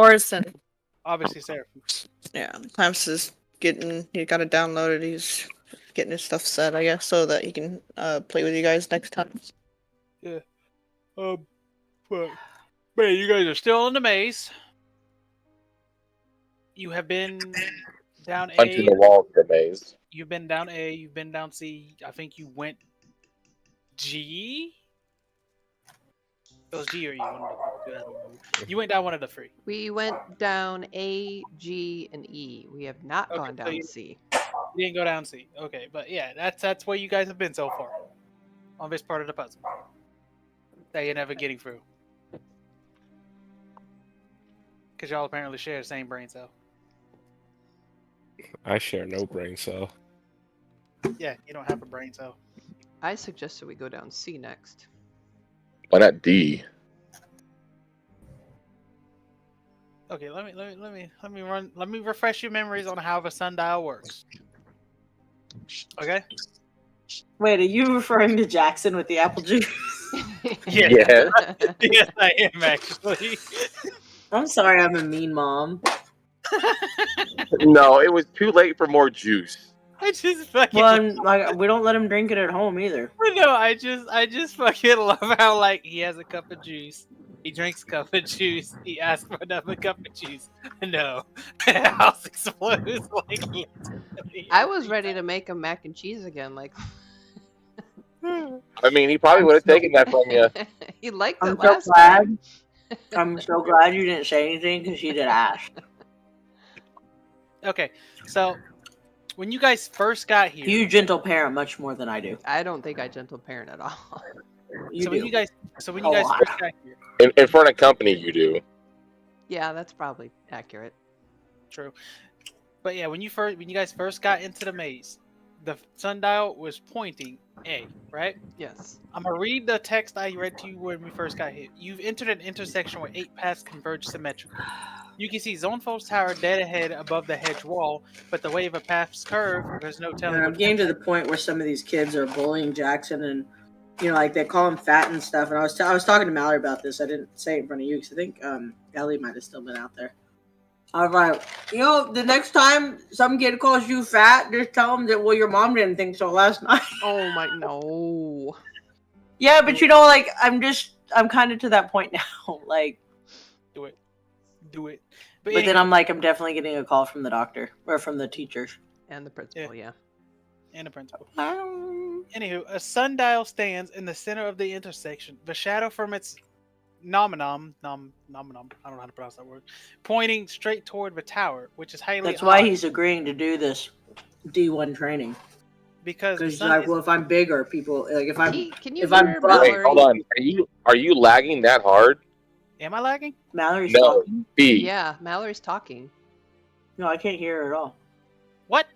Orison. Obviously, Seraphim. Yeah, Clamps is he got it downloaded. He's getting his stuff set, I guess, so that he can play with you guys next time. Yeah. But you guys are still in the maze. You have been down Punching A. the wall of the maze. You've been down A. You've been down C. I think you went G. It was G or E. One of the two, I don't remember. You went down one of the three. We went down A, G, and E. We have not gone so down C. You didn't go down C. Okay, but yeah, that's where you guys have been so far on this part of the puzzle that you're never getting through. Because y'all apparently share the same brain cell. I share no brain cell. Yeah, you don't have a brain cell. I suggested we go down C next. Why not D? Okay, let me refresh your memories on how the sundial works. Okay? Wait, are you referring to Jackson with the apple juice? Yeah. Yes. Yes, I am actually. I'm sorry, I'm a mean mom. No, it was too late for more juice. I just fucking Well, we don't let him drink it at home either. no, I just fucking love how like he has a cup of juice. He drinks a cup of juice. He asks for another cup of juice. No, the house explodes like. I was ready to make a mac and cheese again. Like, I mean, he probably would have taken that from you. he liked I'm it so last glad. time. I'm so glad you didn't say anything because you did ask. Okay, so when you guys first got here, You gentle parent much more than I do. I don't think I gentle parent at all. You so do. when you guys A first lot. got here, In front of company, you do. Yeah, that's probably accurate. true. But yeah, when you guys first got into the maze, the sundial was pointing A, right? Yes. I'm gonna read the text I read to you when we first got here. You've entered an intersection where 8 paths converge symmetrically. You can see Zonefall's tower dead ahead above the hedge wall, but the way of a path's curve, there's no telling. And I'm getting to the point where some of these kids are bullying Jackson, and like they call him fat and stuff. And I was talking to Mallory about this. I didn't say it in front of you because I think Ellie might have still been out there. I was like, the next time some kid calls you fat, just tell him that your mom didn't think so last night. Oh my no. Yeah, but I'm kind of to that point now. Like, Do it. but then I'm definitely getting a call from the doctor or from the teachers And the principal, yeah. And the principal. Anywho, a sundial stands in the center of the intersection. The shadow from its nominum, I don't know how to pronounce that word, pointing straight toward the tower, which is highly That's why odd he's agreeing to do this D1 training. because Because he's like, well, if I'm bigger, people if I'm Can you if I'm hear buff- Wait, Mallory? hold on. Are you lagging that hard? am I lagging? Mallory's No. talking. B. Yeah, Mallory's talking. No, I can't hear her at all. What?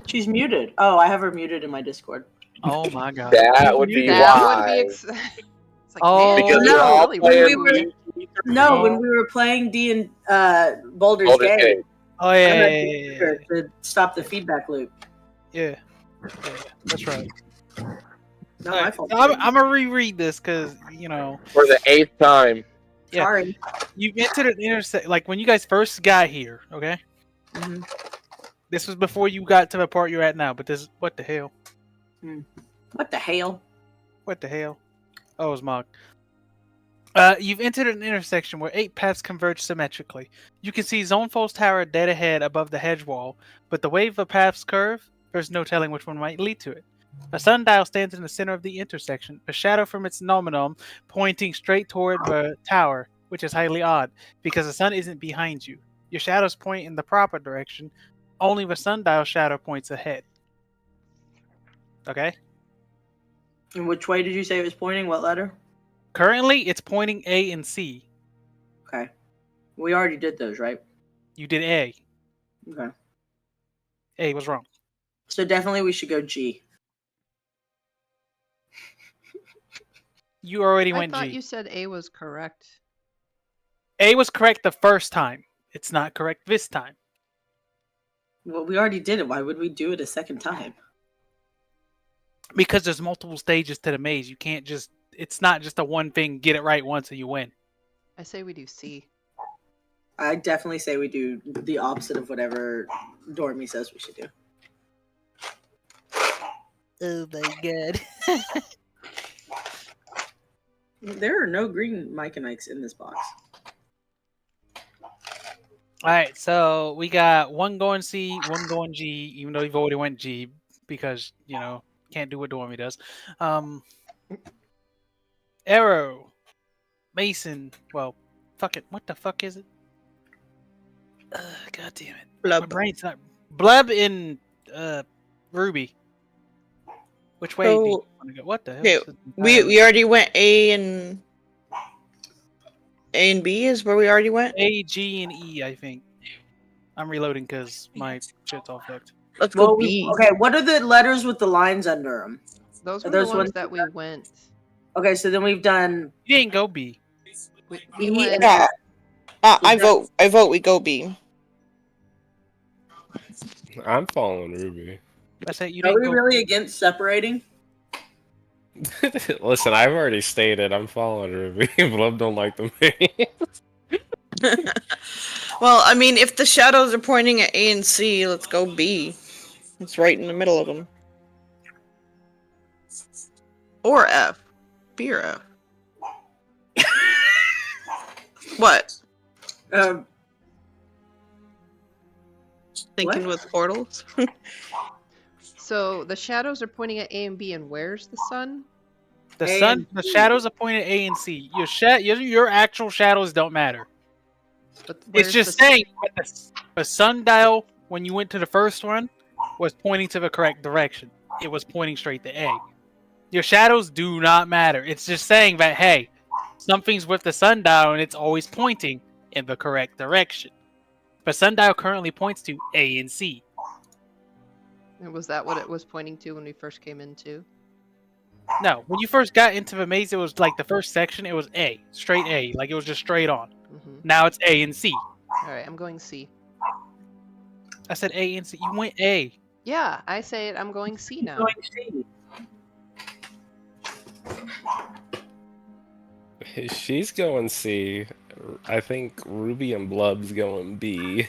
She's muted. Oh, I have her muted in my Discord. Oh my god. That would be That why. would be. It's like, Oh. man, Because No, we're all really playing. rude. No, Oh. when we were playing D and Boulder's Baldur's Gate, Gate. Oh I yeah, had yeah, to yeah, mute her to stop the feedback loop. yeah. That's right. Not Alright, my fault. so I'm gonna reread this because For the 8th time. yeah. Sorry. You entered an intersection like when you guys first got here. Okay, Mhm. this was before you got to the part you're at now. But this, what the hell? What the hell? What the hell? Oh, it's Mog. You've entered an intersection where 8 paths converge symmetrically. You can see Zonefall's tower dead ahead above the hedge wall, but the way the paths curve, there's no telling which one might lead to it. A sundial stands in the center of the intersection, a shadow from its nominum pointing straight toward the tower, which is highly odd, because the sun isn't behind you. Your shadows point in the proper direction, only the sundial shadow points ahead. Okay? And which way did you say it was pointing? What letter? Currently, it's pointing A and C. Okay. We already did those, right? You did A. Okay. A was wrong. So definitely we should go G. You already I went thought G. you said A was correct. A was correct the first time. It's not correct this time. Well, we already did it. Why would we do it a second time? Because there's multiple stages to the maze. You can't just... It's not just a one thing, get it right once and you win. I say we do C. I definitely say we do the opposite of whatever Dormi says we should do. Oh my god. There are no green Myconites in this box. Alright, so we got one going C, one going G, even though you've already went G because, you know, can't do what Dormi does. Arrow. Mason. Well, fuck it. What the fuck is it? God damn it. My Blub. brain's not. Blub in Ruby. Which way do you So, want to go? What the hell? okay, is this we entire- we already went A and B is where we already went. A, G, and E, I think. I'm reloading because my shit's all fucked. Let's go Well, B. okay, what are the letters with the lines under them? Those Are were the those ones ones that we went. Okay, so then we've done. You didn't go B. We went. Yeah. I Is vote. I vote. We go B. I'm following Ruby. I said you Are didn't we go. really against separating? Listen, I've already stated I'm following Ruby. Blub don't like the main. Well, I mean, if the shadows are pointing at A and C, let's go B. It's right in the middle of them. Or F. B or F. What? Thinking What? with portals? So the shadows are pointing at A and B, and where's the sun? The A sun, and the C. shadows are pointing at A and C. Your actual shadows don't matter. But It's where's just the saying that the sundial, when you went to the first one, was pointing to the correct direction. It was pointing straight to A. Your shadows do not matter. It's just saying that, hey, something's with the sundial and it's always pointing in the correct direction. But sundial currently points to A and C. And was that what it was pointing to when we first came into? No, when you first got into the maze, it was like the first section, it was A. Straight A. Like it was just straight on. Mm-hmm. Now it's A and C. All right, I'm going C. I said A and C. You went A. Yeah, I say it. I'm going C now. Going C. She's going C. I think Ruby and Blub's going B.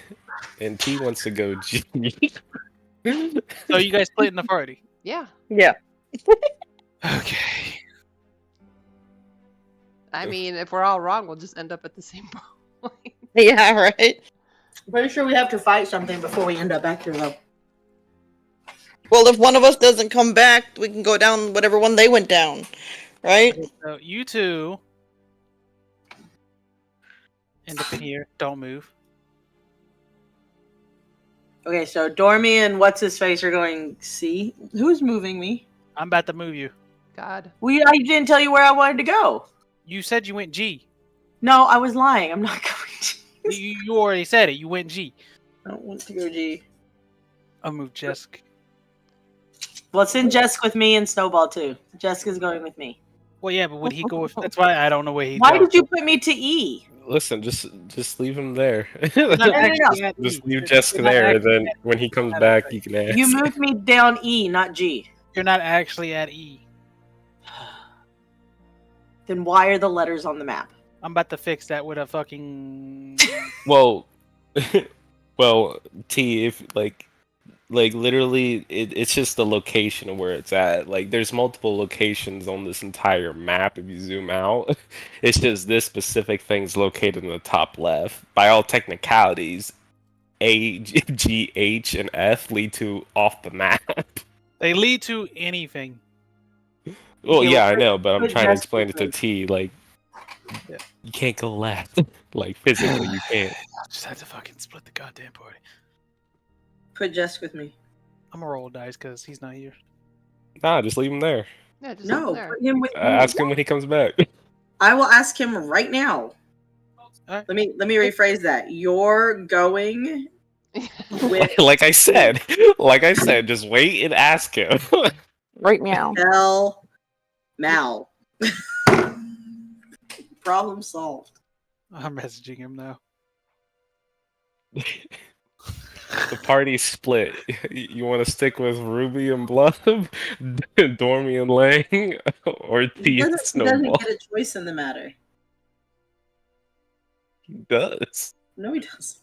And T wants to go G. So you guys split in the party. Yeah. Yeah. Okay. I mean, if we're all wrong, we'll just end up at the same point. Yeah, right? I'm pretty sure we have to fight something before we end up back here, though. Well, if one of us doesn't come back, we can go down whatever one they went down. Right? So you two end up in here. Don't move. Okay, so Dormi and what's his face are going C. Who's moving me? I'm about to move you. God. I didn't tell you where I wanted to go. You said you went G. No, I was lying. I'm not going G. You already said it. You went G. I don't want to go G. I'll move Jesk. Well, send Jesk with me and Snowball too. Jesk is going with me. Well, yeah, but would he go with... That's why I don't know where he'd Why go. did you put me to E? Listen, just leave him there. You're not no. actually at Just E. leave You're Jessica not there, actually then at- when he comes back, you can ask. You moved me down E, not G. You're not actually at E. Then why are the letters on the map? I'm about to fix that with a fucking... Well, well, T, if like literally, it's just the location of where it's at. Like, there's multiple locations on this entire map. If you zoom out, it's just this specific thing's located in the top left. By all technicalities, A, G, H, and F lead to off the map. They lead to anything. Well, Yeah, yeah, I but- know, but I'm but trying to just explain it to because- T. Like, Yeah. you can't go left. Like, physically, you can't. I just had to fucking split the goddamn party. Put Jesk with me. I'm gonna roll dice because he's not here. Nah, just leave him there. Yeah, just No, there. put him with me. Ask him when he comes back. I will ask him right now. Alright. Let me rephrase that. You're going with like I said, just wait and ask him. Right meow. L Mal. Problem solved. I'm messaging him now. The party's split. You want to stick with Ruby and Blub, Dormi and Lang, or He T and doesn't Snowball? get a choice in the matter. He does. No, he doesn't.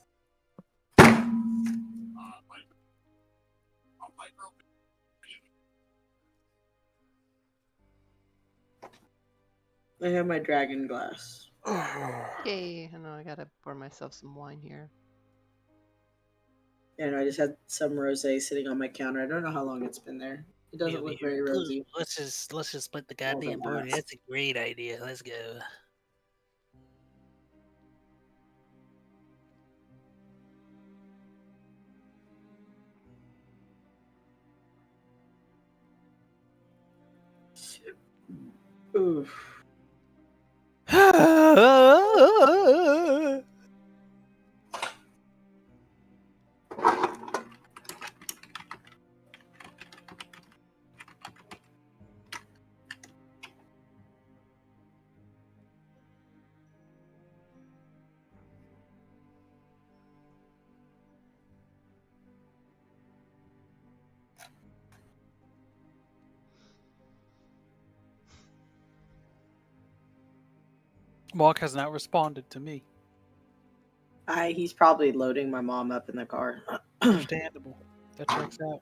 I have my dragon glass. Yay! I know I gotta pour myself some wine here. And I just had some rosé sitting on my counter. I don't know how long it's been there. It doesn't look very rosy. Let's just split the All the goddamn party. last. That's a great idea. Let's go. Oof. Mark has not responded to me. He's probably loading my mom up in the car. Understandable. That checks out.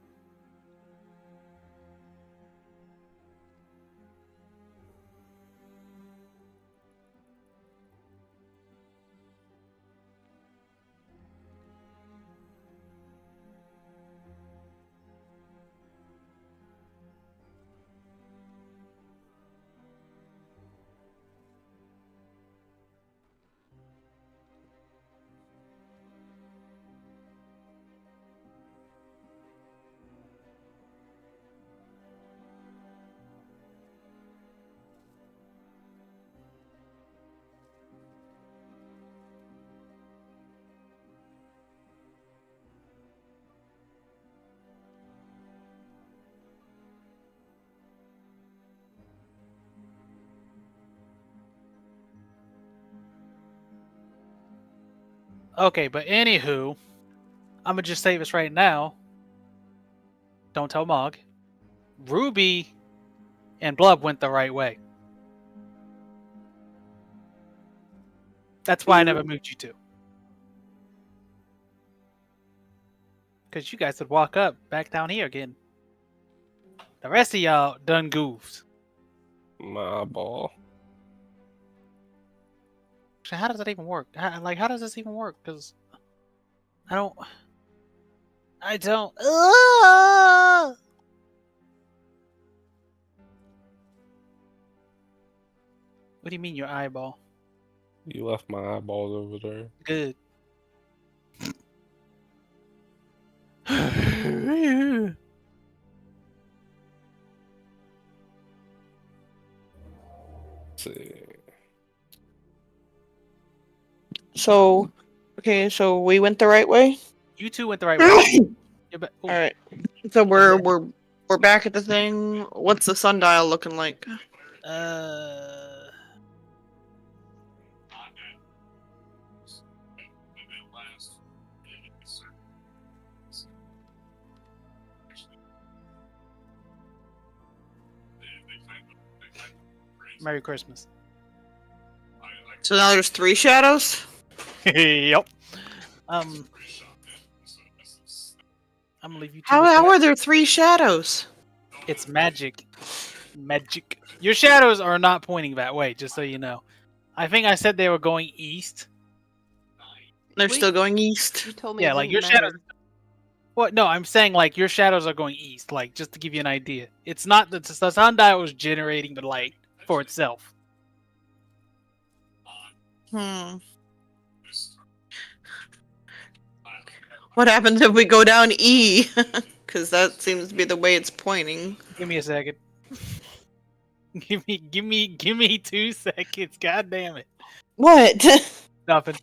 Okay, but anywho, I'm gonna just say this right now. Don't tell Mog. Ruby and Blub went the right way. That's why I never moved you two. Because you guys would walk up back down here again. The rest of y'all done goofed. My ball. So how does that even work? How does this even work? Because I don't. What do you mean your eyeball? You left my eyeballs over there. Good. Let's see. So, okay, so we went the right way. You two went the right way. All right. So we're back at the thing. What's the sundial looking like? Merry Christmas. So now there's 3 shadows. Yep. I'm gonna leave you two. How are there 3 shadows? It's magic. Magic. Your shadows are not pointing that way, just so you know. I think I said they were going east. They're Wait. still going east. You told me Yeah, it like didn't your matter. shadows. What? No, I'm saying like your shadows are going east. Like just to give you an idea. It's not that the sundial was generating the light for itself. What happens if we go down E? Because that seems to be the way it's pointing. Give me a second. give me 2 seconds. God damn it. What? Nothing.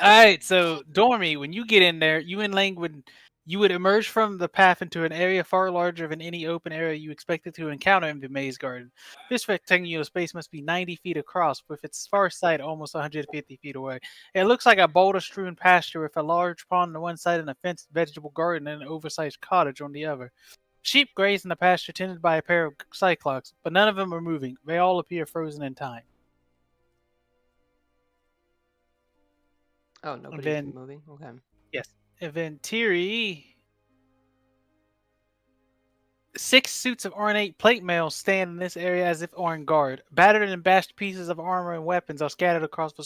Alright, so Dormi, when you get in there, you and Lang would emerge from the path into an area far larger than any open area you expected to encounter in the maze garden. This rectangular space must be 90 feet across, with its far side almost 150 feet away. It looks like a boulder-strewn pasture with a large pond on one side and a fenced vegetable garden and an oversized cottage on the other. Sheep graze in the pasture tended by a pair of cyclops, but none of them are moving. They all appear frozen in time. Oh, nobody's then- moving. Okay. Yes. And then Tiri. 6 suits of ornate plate mail stand in this area as if on guard. Battered and bashed pieces of armor and weapons are scattered across the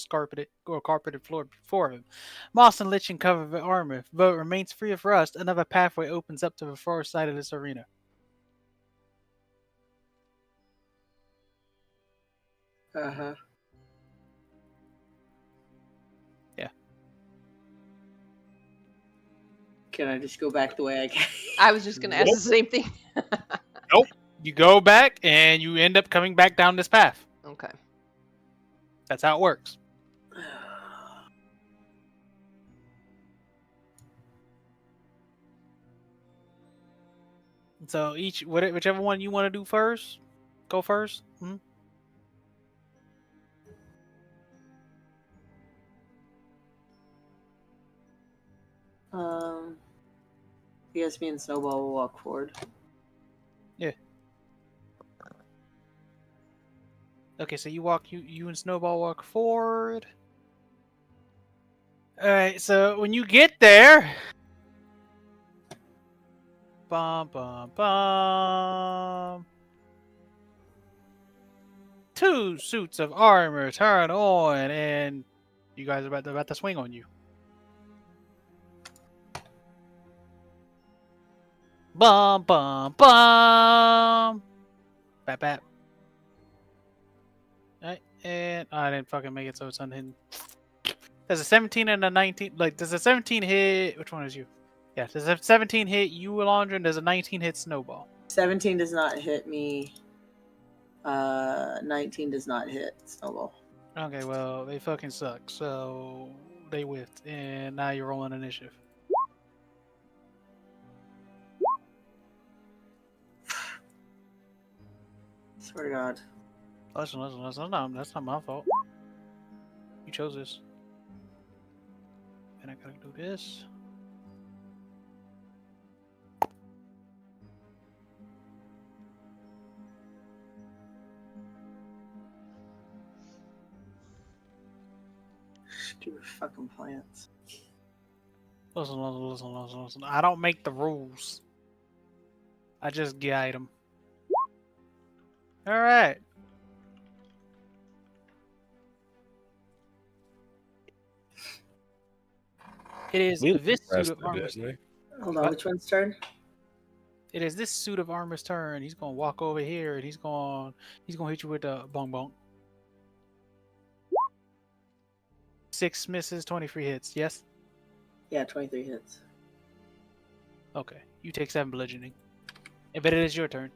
carpeted floor before him. Moss and lichen cover the armor. Though it remains free of rust, another pathway opens up to the far side of this arena. Uh-huh. Yeah. Can I just go back the way I came? I was just gonna ask the same thing. You go back and you end up coming back down this path. Okay. That's how it works. So whichever one you want to do first, go first. Mhm. I guess me and Snowball will walk forward. Okay, so you and Snowball walk forward. All right, so when you get there, bum bum bum. 2 suits of armor turn on, and you guys are about to swing on you. Bum bum bum. Bap bap. Alright, and I didn't fucking make it, so it's unhidden. There's a 17 and a 19. Like, does a 17 hit? Which one is you? Yeah, does a 17 hit you, Elondra, and does a 19 hit Snowball? 17 does not hit me. 19 does not hit Snowball. Okay, well, they fucking suck, so they whiffed, and now you're rolling initiative. Swear to God. Listen, that's not my fault. You chose this. And I gotta do this. Stupid fucking plants. Listen. I don't make the rules. I just guide them. Alright. It is We this suit pressed of it, armor's didn't Hold on, What? which one's turn? It is this suit of armor's turn. He's gonna walk over here and he's gonna hit you with the bong bong. 6 misses, 23 hits. Yes? Yeah, 23 hits. Okay. You take 7 bludgeoning. But it is your turn.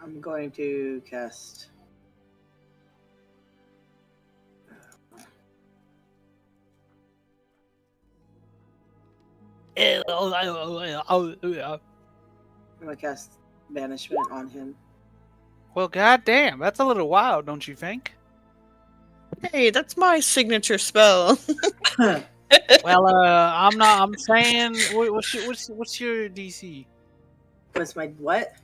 I'm going to cast. I'm gonna cast banishment on him. Well, goddamn, that's a little wild, don't you think? Hey, that's my signature spell. Well, I'm not. I'm saying, what's your DC? What's my what?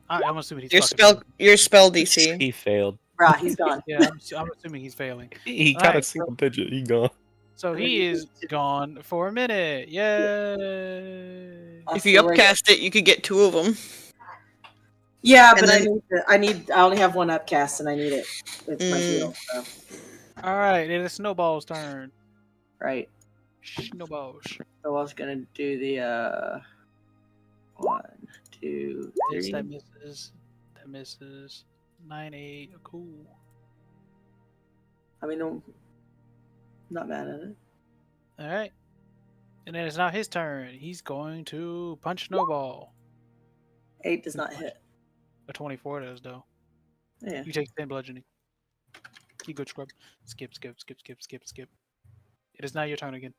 I'm assuming he's your fucking spell he? DC. He failed. Bruh, he's gone. Yeah, I'm assuming he's failing. He got a Alright, single digit. He gone. So he is gone for a minute. Yay! If you upcast it, you could get 2 of them. Yeah, And but then- I only have 1 upcast and I need it. It's my heal, so. All right, it is Snowball's turn. Right. Snowballs. So I was gonna do the 1, 2, Yes, 3. that misses. That misses. 9-8. Cool. I mean, I'm not mad at it. All right. And then it's now his turn. He's going to punch Snowball. 8 does not hit. A 24 does, though. Yeah. You take 10 bludgeoning. You good scrub. Skip. It is now your turn again.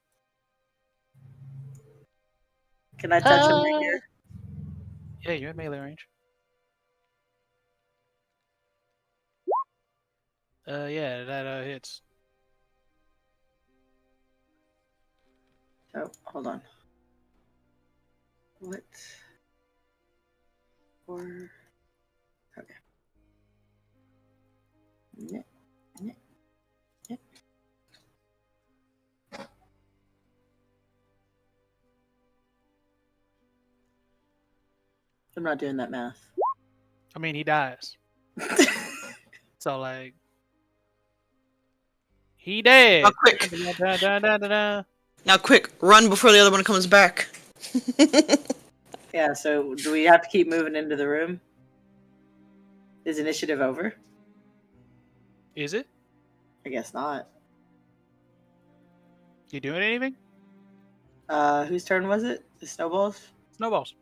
Can I touch him right here? Yeah, you're at melee range. Yeah, that hits. Oh, hold on. What? Or okay. Nyeh, nyeh, nyeh. I'm not doing that math. I mean, he dies. So like, he dead. Now quick. Dun, dun, dun, dun, dun. Now quick, run before the other one comes back. Yeah, so do we have to keep moving into the room? Is initiative over? Is it? I guess not. You doing anything? Whose turn was it? The snowballs? Snowballs.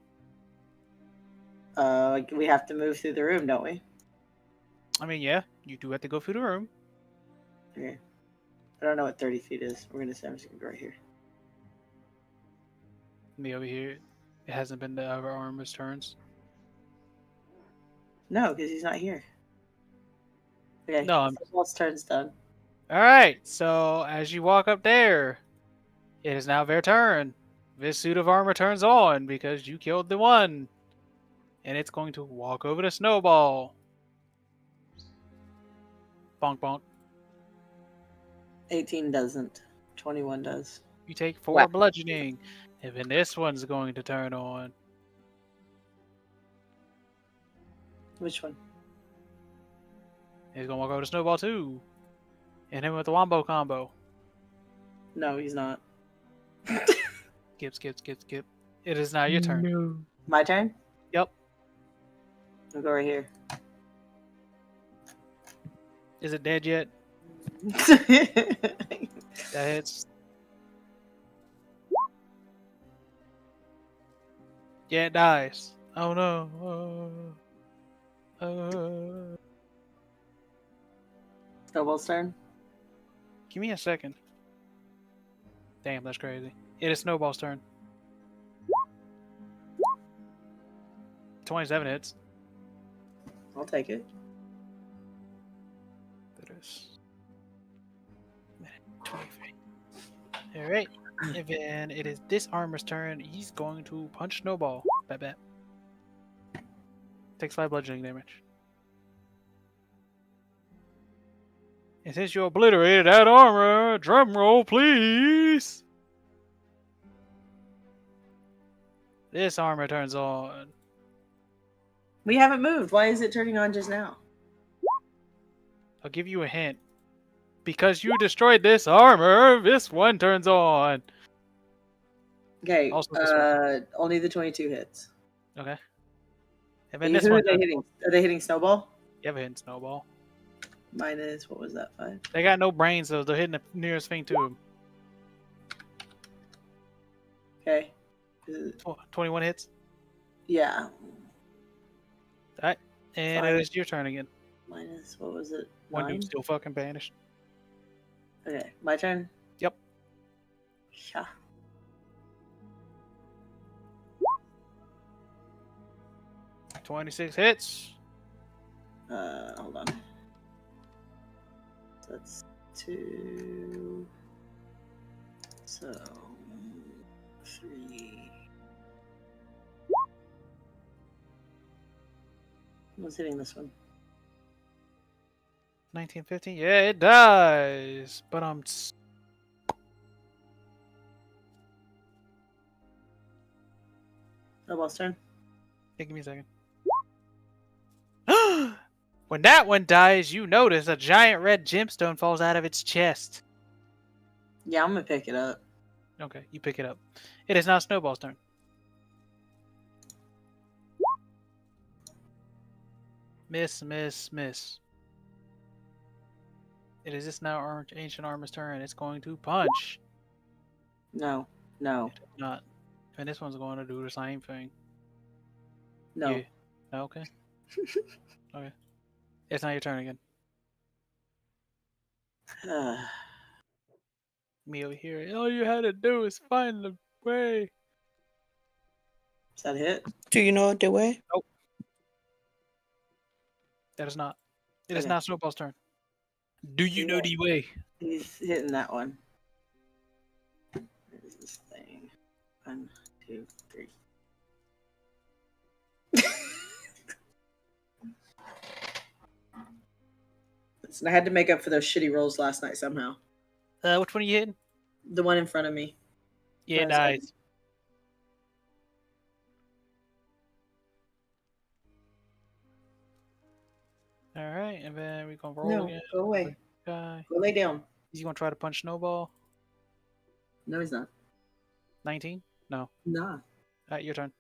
We have to move through the room, don't we? I mean, yeah, you do have to go through the room. Okay. I don't know what 30 feet is. I'm just gonna go right here. Me over here. It hasn't been the other armor's turns. No, because he's not here. Okay. No, I'm- Snowball's turn's done. All right. So as you walk up there, it is now their turn. This suit of armor turns on because you killed the one, and it's going to walk over the snowball. Bonk bonk. 18 doesn't. 21 does. You take 4 Whack. bludgeoning, and then this one's going to turn on. Which one? He's gonna walk over the snowball too, and him with the wombo combo. No, he's not. Skip, skip, skip, skip. It is now your turn. No. My turn? Yep. I'll go right here. Is it dead yet? That hits. Yeah, it dies. Oh no. Snowball's turn? Give me a second. Damn, that's crazy. It is Snowball's turn. 27 hits. I'll take it. That is 23. Alright. And then it is this armor's turn. He's going to punch Snowball. Bet. Takes 5 bludgeoning damage. And since you obliterated that armor, drum roll, please. This armor turns on. We haven't moved. Why is it turning on just now? I'll give you a hint. Because you destroyed this armor, this one turns on. Okay, Also this one. only the 22 hits. Okay. And then Who this are one. they hitting? Are they hitting Snowball? You have a hit, Snowball. Minus, what was that, 5? They got no brains, so they're hitting the nearest thing to him. Okay. Is it- 21 hits. Yeah. Alright. And Fine. it is your turn again. Minus, what was it? One 9? dude's still fucking banished. Okay, my turn? Yep. Yeah. – 26 hits. Hold on. So that's 2. So 3. Who's hitting this one? 1915. Yeah, it dies. But Snowball's turn. give me a second. When that one dies, you notice a giant red gemstone falls out of its chest. Yeah, I'm gonna pick it up. Okay, you pick it up. It is now Snowball's turn. Miss. It is this now Ancient Armor's turn. It's going to punch. No. Not. And this one's going to do the same thing. No. Yeah. Okay. Okay. It's not your turn again. Me over here. All you had to do is find the way. Is that a hit? Do you know the way? That is not. It is Okay. now Snowball's turn. Do you know the way? He's hitting that one. Where's this thing? 1, 2, 3. And I had to make up for those shitty rolls last night somehow. Which one are you hitting? The one in front of me. Yeah, That's nice. All right, and then we're gonna roll No, again. go away. Guy. Go lay down. He's gonna try to punch Snowball. No, he's not. 19? No. Nah. All right, your turn.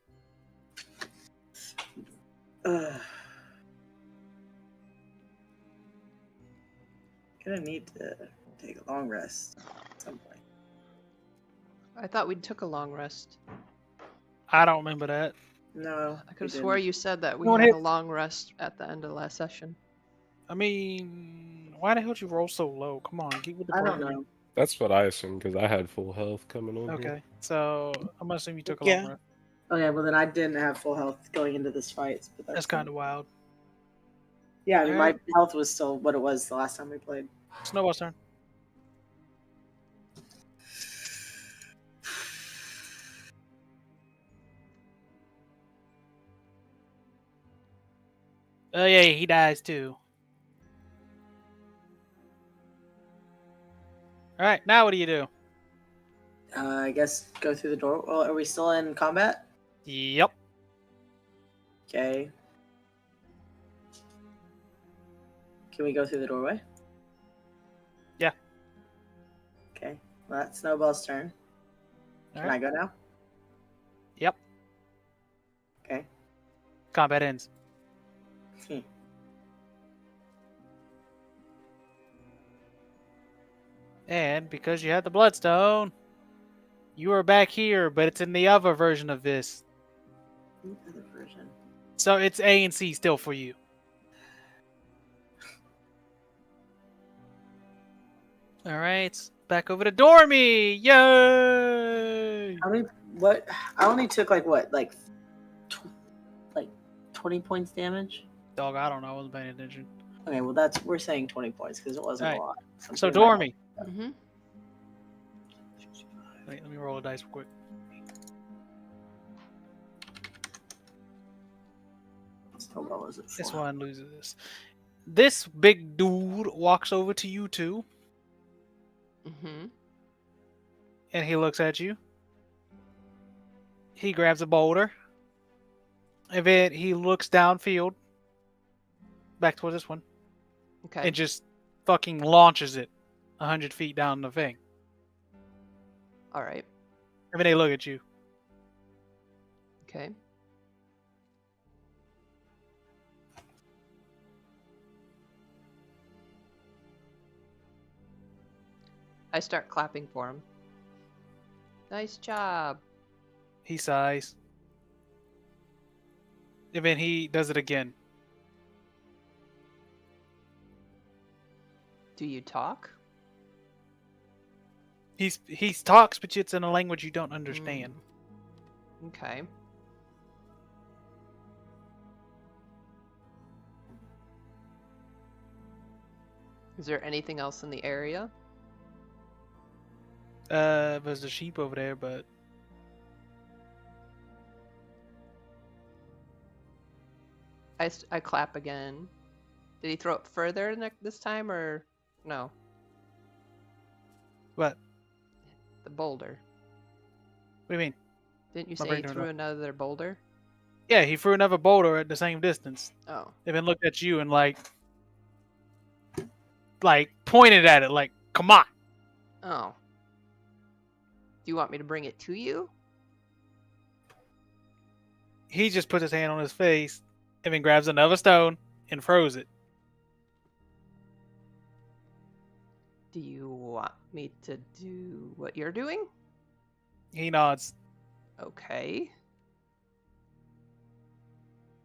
Gonna need to take a long rest at some point. I thought we took a long rest. I don't remember that. No, I could have we swore didn't. you said that we No one had a hit. long rest at the end of the last session. I mean, why the hell did you roll so low? Come on, get with the I don't program. know. That's what I assumed because I had full health coming on. Here. Okay, so I'm gonna assume you took a Yeah. long rest. Okay, well then I didn't have full health going into this fight. But That's kind of wild. Yeah, I mean Alright. my health was still what it was the last time we played. Snowball's turn. Oh yeah, he dies too. All right, now what do you do? I guess go through the door. Well, are we still in combat? Yep. Okay. Can we go through the doorway? Yeah. Okay. Well, that's Snowball's turn. All Can right. I go now? Yep. Okay. Combat ends. And because you had the Bloodstone, you are back here, but it's in the other version of this. Other version. So it's A and C still for you. All right, back over to Dormi. Yay! How many? What? I only took like what? Like 20 points damage. Dog, I don't know. I wasn't paying attention. Okay, well we're saying 20 points because it wasn't Alright. a lot. So Something like- Dormi. Mm-hmm. Wait, let me roll a dice real quick. So what was it for? This one loses this. This big dude walks over to you two, Mm-hmm. and he looks at you. He grabs a boulder, and then he looks downfield, back towards this one, Okay. and just fucking launches it 100 feet down the thing. All right. And then they look at you. Okay. I start clapping for him. Nice job. He sighs. And then he does it again. Do you talk? He talks, but it's in a language you don't understand. Okay. Is there anything else in the area? There's a sheep over there, but I clap again. Did he throw it further this time or no? what? The boulder. What do you mean? Didn't you My say brain he turned threw off. another boulder? Yeah, he threw another boulder at the same distance. Oh. And then looked at you and like pointed at it like, come on. Oh. Do you want me to bring it to you? He just put his hand on his face and then grabs another stone and throws it. Do you want me to do what you're doing? He nods. Okay.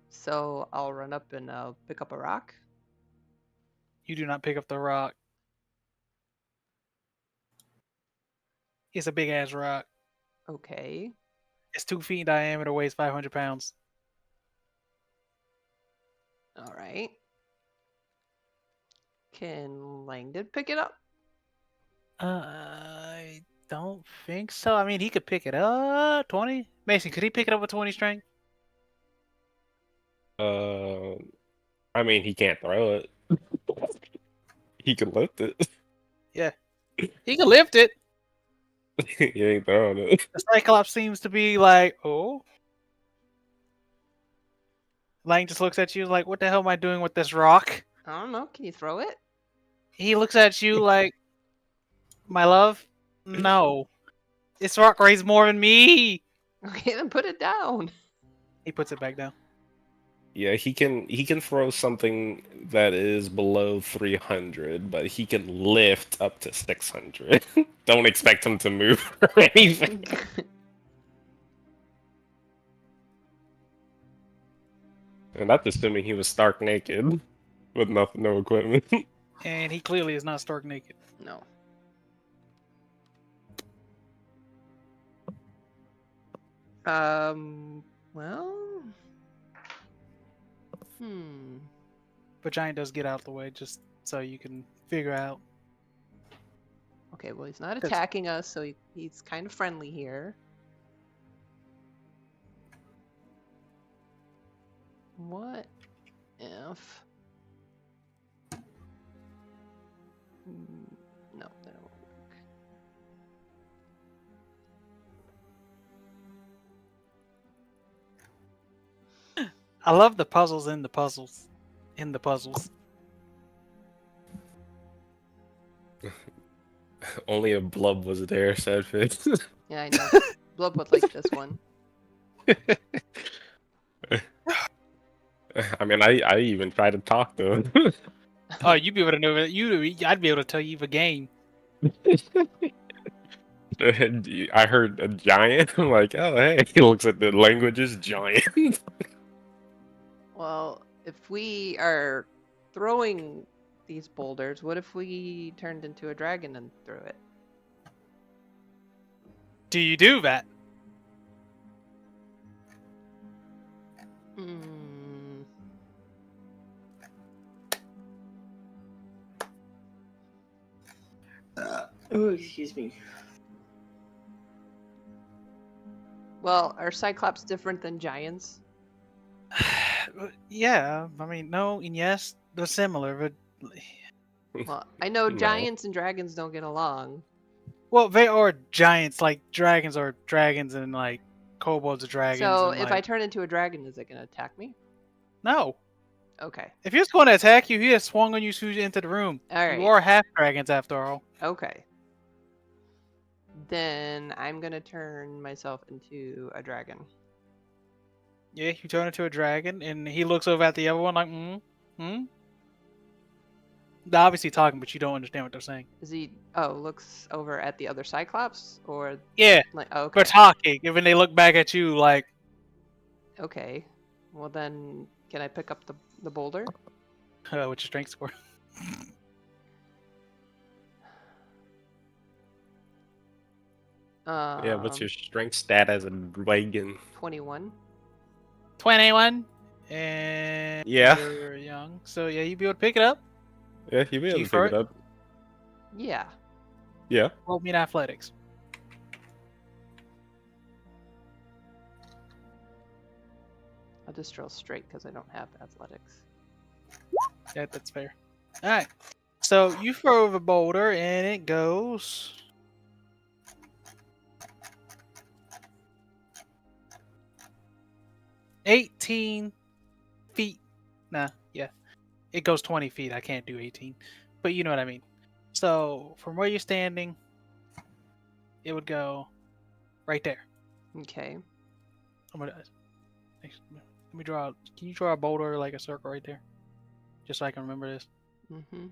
So I'll run up and I'll pick up a rock. You do not pick up the rock. It's a big ass rock. Okay. It's 2 feet in diameter, weighs 500 pounds. All right. Can Langdon pick it up? I don't think so. I mean, he could pick it up. 20? Mason, could he pick it up with 20 strength? I mean, he can't throw it. He can lift it. He can lift it. He ain't throwing it. The Cyclops seems to be like, oh. Lang just looks at you like, what the hell am I doing with this rock? I don't know. Can you throw it? He looks at you like, my love? No. This rock weighs more than me. Okay, then put it down. He puts it back down. Yeah, he can throw something that is below 300, but he can lift up to 600. Don't expect him to move or anything. And that's assuming he was stark naked with no equipment. And he clearly is not stark naked. No. Well. But Giant does get out of the way just so you can figure out. Okay, well, he's not attacking us, so he's kind of friendly here. What if... No, that won't work. I love the puzzles in the puzzles. In the puzzles. Only a Blub was there, said Fitz. Yeah, I know. Blub would like this one. I mean, I even tried to talk to him. Oh, you'd be able to know that. I'd be able to tell you the game. I heard a giant. I'm like, oh, hey. He looks at the languages, giant. Well, if we are throwing these boulders, what if we turned into a dragon and threw it? Do you do that? Oh, excuse me. Well, are Cyclops different than giants? Yeah, I mean, no and yes, they're similar, but Well, I know No. giants and dragons don't get along. well, they are giants. Like dragons are dragons, and like kobolds are dragons. So and, if I like, turn into a dragon, is it going to attack me? no, Okay. if he was going to attack you, he has swung on you as soon as you entered the room. All right. You are half dragons after all. Okay. Then I'm going to turn myself into a dragon. Yeah, you turn into a dragon, and he looks over at the other one like, They're obviously talking, but you don't understand what they're saying. Is he... Oh, looks over at the other Cyclops? Or... Yeah, Like, oh, okay. they're talking, and when they look back at you like, Okay. Well then, can I pick up the boulder? what's your strength score? Yeah, what's your strength stat as a dragon? 21. 21, and Yeah. you're young, so yeah, you'd be able to pick it up. Yeah, you'll be able You to for pick it it? up. Yeah. Yeah. Roll me in athletics. I'll just roll straight because I don't have athletics. Yeah, that's fair. All right, so you throw the boulder, and it goes. $18 feet. Nah, yeah. It goes 20 feet. I can't do 18. But you know what I mean. So, from where you're standing, it would go right there. Okay. I'm gonna, let me draw. Can you draw a boulder like a circle right there? Just so I can remember this. Mm-hmm.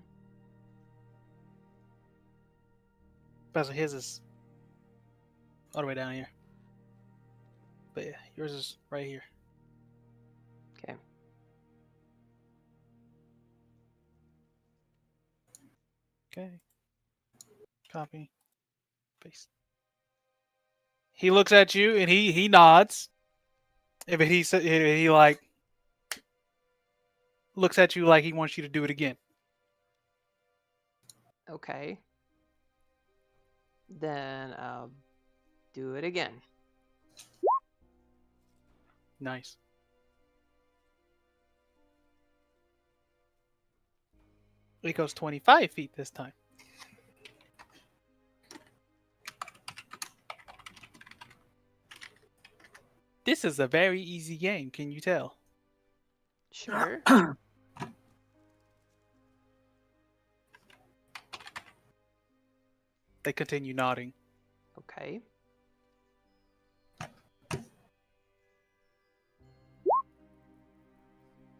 Because his is all the way down here. But yeah, yours is right here. Okay. Okay. Copy. Paste. He looks at you and he nods. If he like looks at you like he wants you to do it again. Okay. Then I'll do it again. Nice. It goes 25 feet this time. This is a very easy game, can you tell? Sure. They continue nodding. Okay.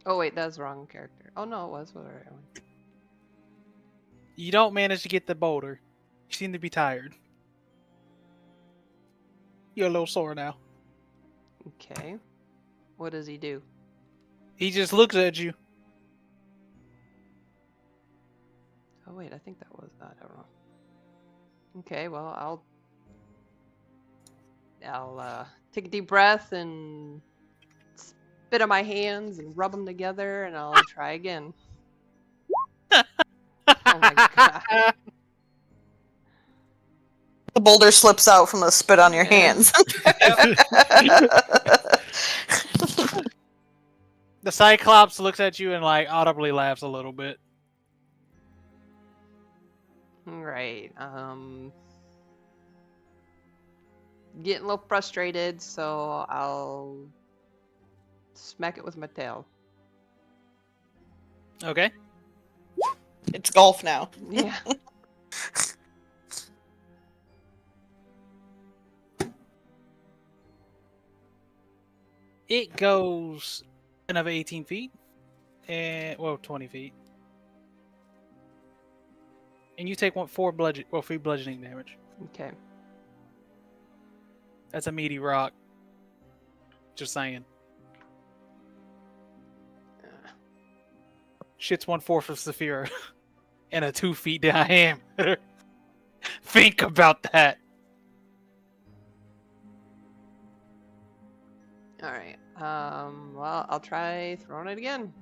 Oh wait, that's the wrong character. Oh no, it was the right one. You don't manage to get the boulder. You seem to be tired. You're a little sore now. Okay. What does he do? He just looks at you. Oh wait, I think that was I don't know. Okay, well I'll take a deep breath and spit on my hands and rub them together, and I'll try again. Oh my god! The boulder slips out from the spit on your Yeah. hands. The Cyclops looks at you and like audibly laughs a little bit. Right. Getting a little frustrated, so I'll smack it with my tail. Okay. It's golf now. Yeah. It goes another 18 feet. And, well, 20 feet. And you take free bludgeoning damage. Okay. That's a meaty rock. Just saying. Shit's 1/4 of Saphira. And a 2 feet diameter. Think about that. All right. Well, I'll try throwing it again.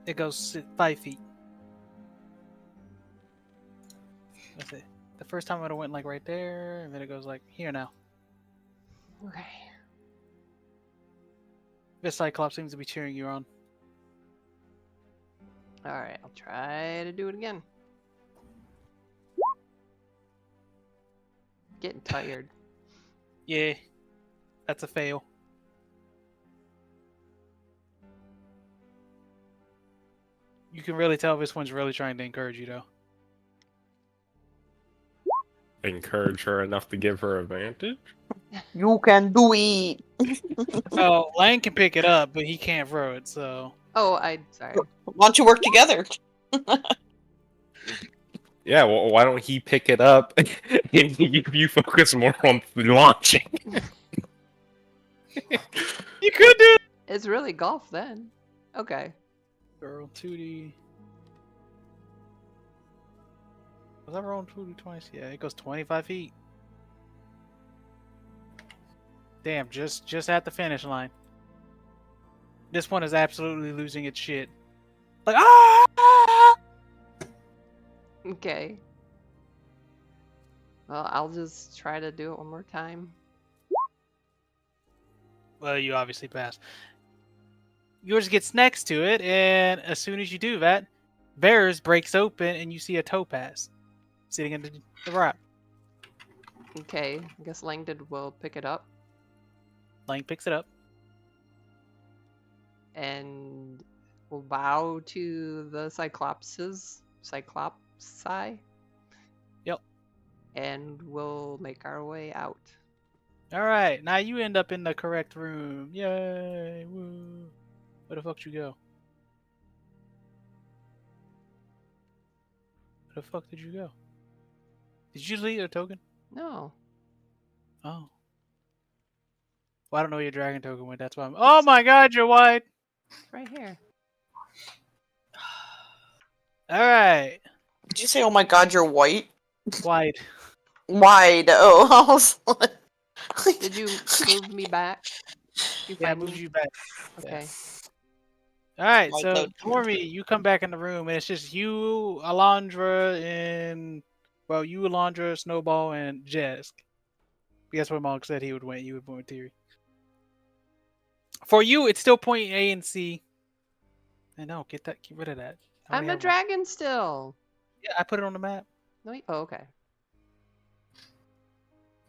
It goes 5 feet. That's it. The first time it went like right there, and then it goes like here now. Okay. This Cyclops seems to be cheering you on. All right. I'll try to do it again. Getting tired. Yeah, that's a fail. You can really tell this one's really trying to encourage you, though. Encourage her enough to give her advantage. You can do it. Oh, Lang can pick it up, but he can't throw it, so... Oh, sorry. Why don't you work together? Yeah, well, why don't he pick it up and you focus more on launching? You could do it! It's really golf then. Okay. Girl, 2D... Was I rolling 2D twice? Yeah, it goes 25 feet. Damn, just at the finish line. This one is absolutely losing its shit. Like, ah! Okay. Well, I'll just try to do it one more time. Well, you obviously pass. Yours gets next to it, and as soon as you do that, theirs breaks open, and you see a topaz sitting in the rock. Okay. I guess Langdon will pick it up Lang picks it up. and will bow to the Cyclopsi. Yep. And we'll make our way out. All right, now you end up in the correct room. Yay! Woo! Where the fuck did you go? Where the fuck did you go? Did you leave a token? No. Oh. Well, I don't know where your dragon token went. That's why I'm. Oh my god, you're white! It's right here. Alright. Did you say, oh my god, you're white? White. Wide. Oh, I was like... Did you move me back? You Yeah, I find moved me? you back. Okay. Alright, White so token. Dormi, you come back in the room, and it's just you, Elondra, and. Well, you, Elondra, Snowball, and Jesk. Guess what Monk said he would win. You would win with Theory. For you, it's still point A and C. I know. Get rid of that. I I'm already a have one. dragon still. Yeah, I put it on the map. No, oh, okay.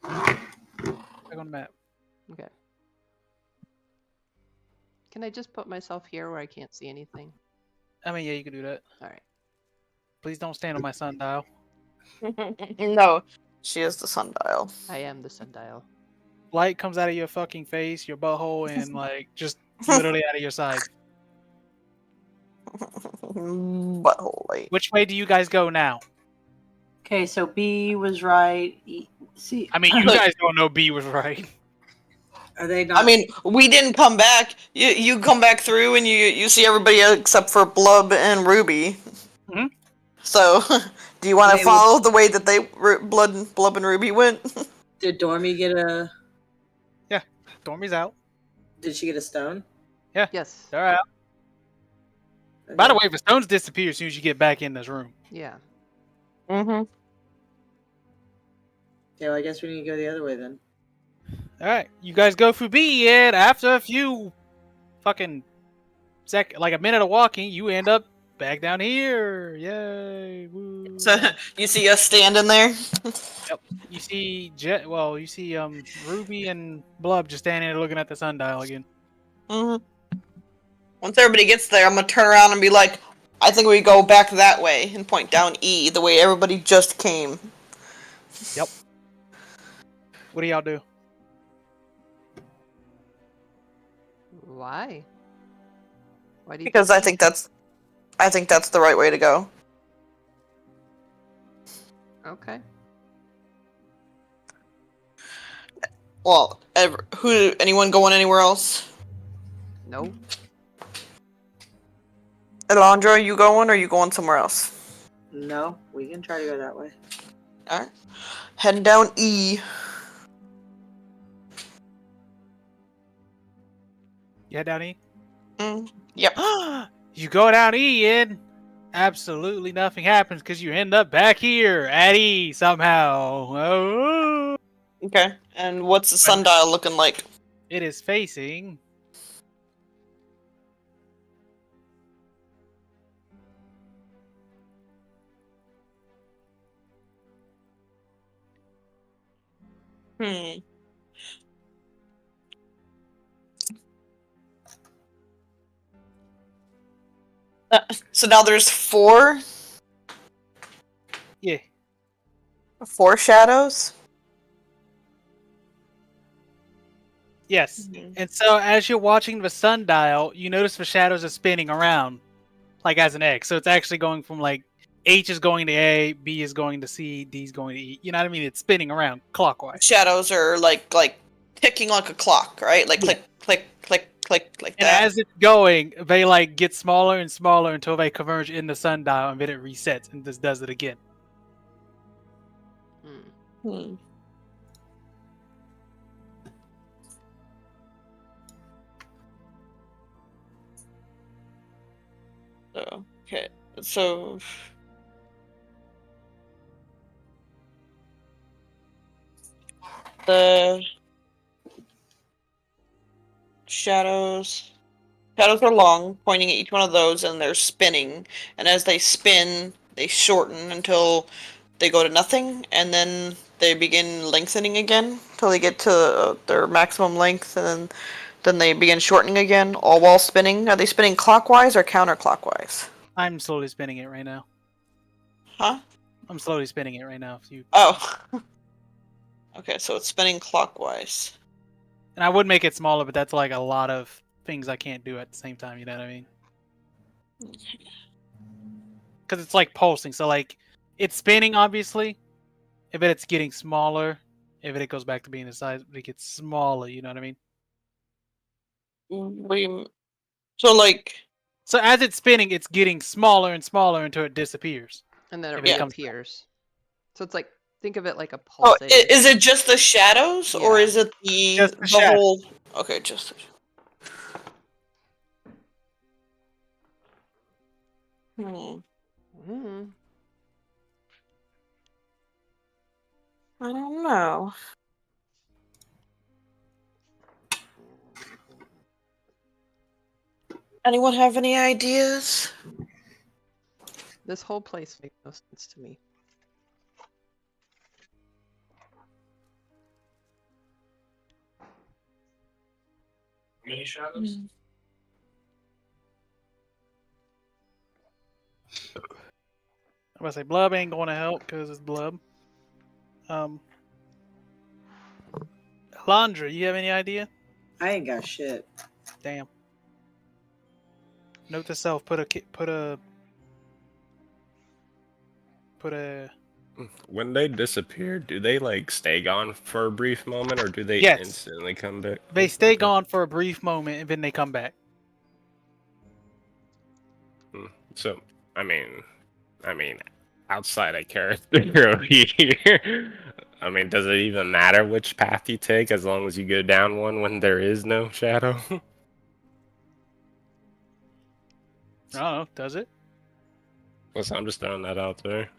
Back on the map. Okay. Can I just put myself here where I can't see anything? I mean, yeah, you can do that. All right. Please don't stand on my sundial. No, she is the sundial. I am the sundial. Light comes out of your fucking face, your butthole, and like just literally out of your side. Butthole light. Which way do you guys go now? Okay, so B was right. C. I mean, you guys don't know B was right. Are they not? I mean, we didn't come back. You come back through and you see everybody except for Blub and Ruby. Mhm. So, do you want to Wait, follow the way that Blub and Ruby went? Did Dormi get a? Dormi's out. Did she get a stone? Yes. They're out. By the way, if the stones disappear as soon as you get back in this room. Yeah. Mm-hmm. Yeah, well, I guess we need to go the other way then. Alright, you guys go through B, and after a few fucking like a minute of walking, you end up back down here. Yay. Woo. So, you see us standing there? You see Ruby and Blub just standing there looking at the sundial again. Mm-hmm. Once everybody gets there, I'm gonna turn around and be like, I think we go back that way and point down E, the way everybody just came. Yep. What do y'all do? Why? Why do you? Because I think that's the right way to go. Okay. Well, anyone going anywhere else? No. Elondra, are you going or are you going somewhere else? No, we can try to go that way. Alright. Heading down E. You head down E? Yep. You go down E, and absolutely nothing happens because you end up back here at E somehow. Oh. Okay. And what's the sundial looking like? It is facing. So now there's four Yeah. shadows? Yes. And so as you're watching the sundial, you notice the shadows are spinning around, like as an X. So it's actually going from like H is going to A, B is going to C, D is going to E. You know what I mean? It's spinning around clockwise. Shadows are like ticking like a clock, right? Like Yeah. click, like And that. as it's going, they like get smaller and smaller until they converge in the sundial, and then it resets and just does it again. Hmm. Okay. So the shadows are long, pointing at each one of those, and they're spinning. And as they spin, they shorten until they go to nothing, and then they begin lengthening again until they get to their maximum length, and then they begin shortening again, all while spinning. Are they spinning clockwise or counterclockwise? I'm slowly spinning it right now. Huh? I'm slowly spinning it right now. If you Oh. Okay, so it's spinning clockwise. And I would make it smaller, but that's like a lot of things I can't do at the same time. You know what I mean? Because it's like pulsing. So like it's spinning, obviously, but it's getting smaller. If it goes back to being the size, it gets smaller. You know what I mean? What do you... So like... So as it's spinning, it's getting smaller and smaller until it disappears. And then it Yeah. reappears. So it's like, think of it like a Oh, pulsating. is it just the shadows, or Yeah. is it Just the the shadows. whole... Okay, just the... Mm. I don't know. Anyone have any ideas? This whole place makes no sense to me. Many shadows? I'm gonna say Blub ain't gonna help because it's Blub. Elondra, you have any idea? I ain't got shit. Damn. Note to self: put a. When they disappear, do they like stay gone for a brief moment, or do they Yes. instantly come back? They stay Okay. gone for a brief moment and then they come back. So, I mean, outside of character over here, I mean, does it even matter which path you take as long as you go down one when there is no shadow? I don't know. Does it? Well, so I'm just throwing that out there.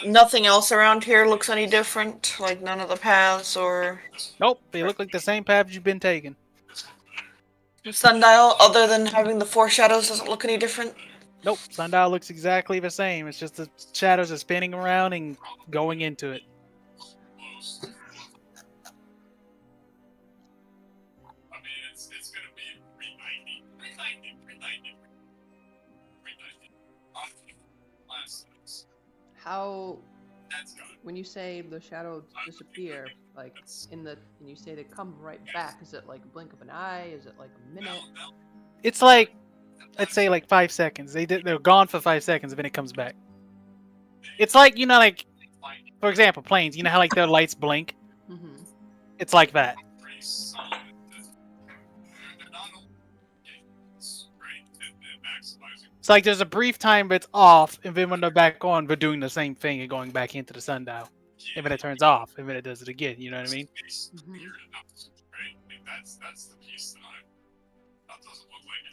Nothing else around here looks any different? Like none of the paths or Nope. They look like the same paths you've been taking. sundial, other than having the four shadows, doesn't look any different? Nope. Sundial looks exactly the same. It's just the shadows are spinning around and going into it. How, when you say the shadows disappear, like and you say they come right back, is it like a blink of an eye? Is it like a minute? It's like, let's say like 5 seconds. They're gone for 5 seconds and then it comes back. It's like, you know, like, for example, planes. You know how like their lights blink? Mm-hmm. It's like that. It's like there's a brief time but it's off, and then when they're back on, they're doing the same thing and going back into the sundial. And then it turns off, and then it does it again. You know what I mean?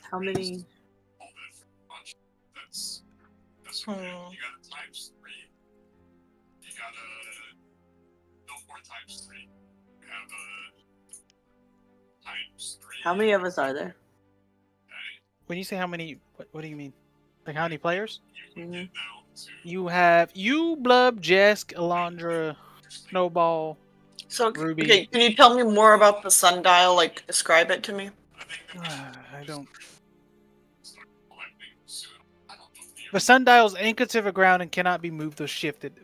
How many? How many of us are there? When you say how many, what do you mean? Like how many players? Mhm. You have Blub, Jesk, Elondra, Snowball. So, Ruby. okay, can you tell me more about the sundial? Like, describe it to me. I don't. The sundial's anchored to the ground and cannot be moved or shifted.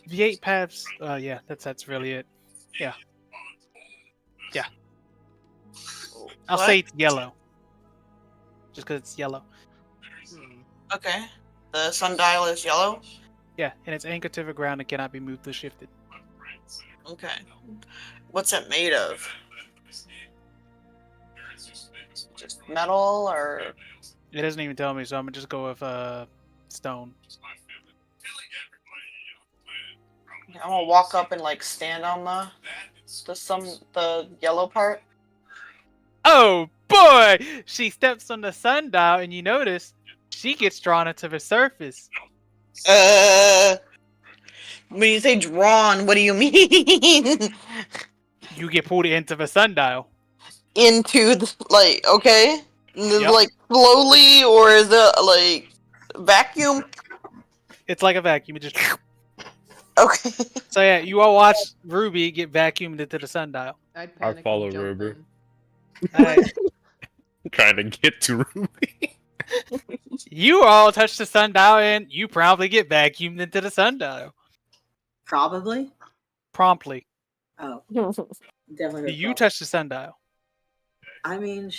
The 8 paths. Yeah, that's really it. Yeah. Yeah. I'll What? say it's yellow. Just because it's yellow. Okay. The sundial is yellow? Yeah, and it's anchored to the ground and cannot be moved or shifted. Okay. What's it made of? Just metal or... It doesn't even tell me, so I'm gonna just go with stone. I'm gonna walk up and like stand on the yellow part. Oh boy! She steps on the sundial, and you notice she gets drawn into the surface. When you say drawn, what do you mean? You get pulled into the sundial. Into the, like, okay? Yep. Like, slowly, or is it, like, vacuum? It's like a vacuum. It just. Okay. So yeah, you all watch Ruby get vacuumed into the sundial. I'd panic and follow jump Ruby. in. Alright. Trying to get to Ruby. You all touch the sundial, and you promptly get vacuumed into the sundial. Probably. Promptly. Oh, Do definitely. you touch the sundial? I mean,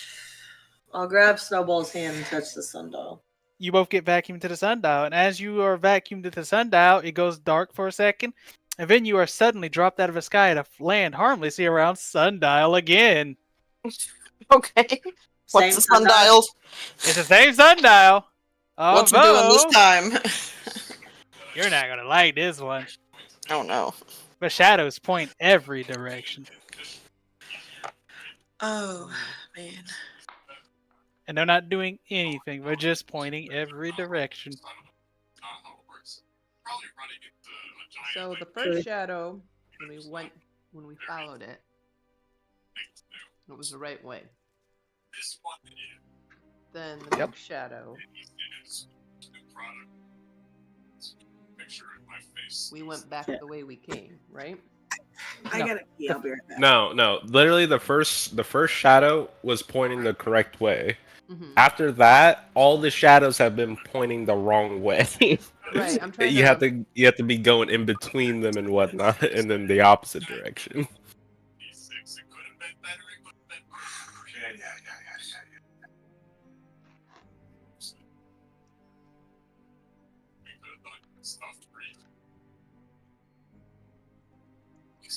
I'll grab Snowball's hand and touch the sundial. You both get vacuumed to the sundial, and as you are vacuumed to the sundial, it goes dark for a second, and then you are suddenly dropped out of the sky to land harmlessly around sundial again. Okay. What's Same the sundial? It's the same sundial. What's it doing this although time? You're not gonna like this one. Oh no. But shadows point every direction. Oh, man. And they're not doing anything. They're just pointing every direction. So the first shadow, when we followed it, it was the right way. Then the Yep. next shadow, we went back the way we came, right? I No. gotta pee. I'll be right back. No. Literally, the first shadow was pointing the correct way. Mm-hmm. After that, all the shadows have been pointing the wrong way. Right, I'm trying you have to be going in between them and whatnot, and then the opposite direction.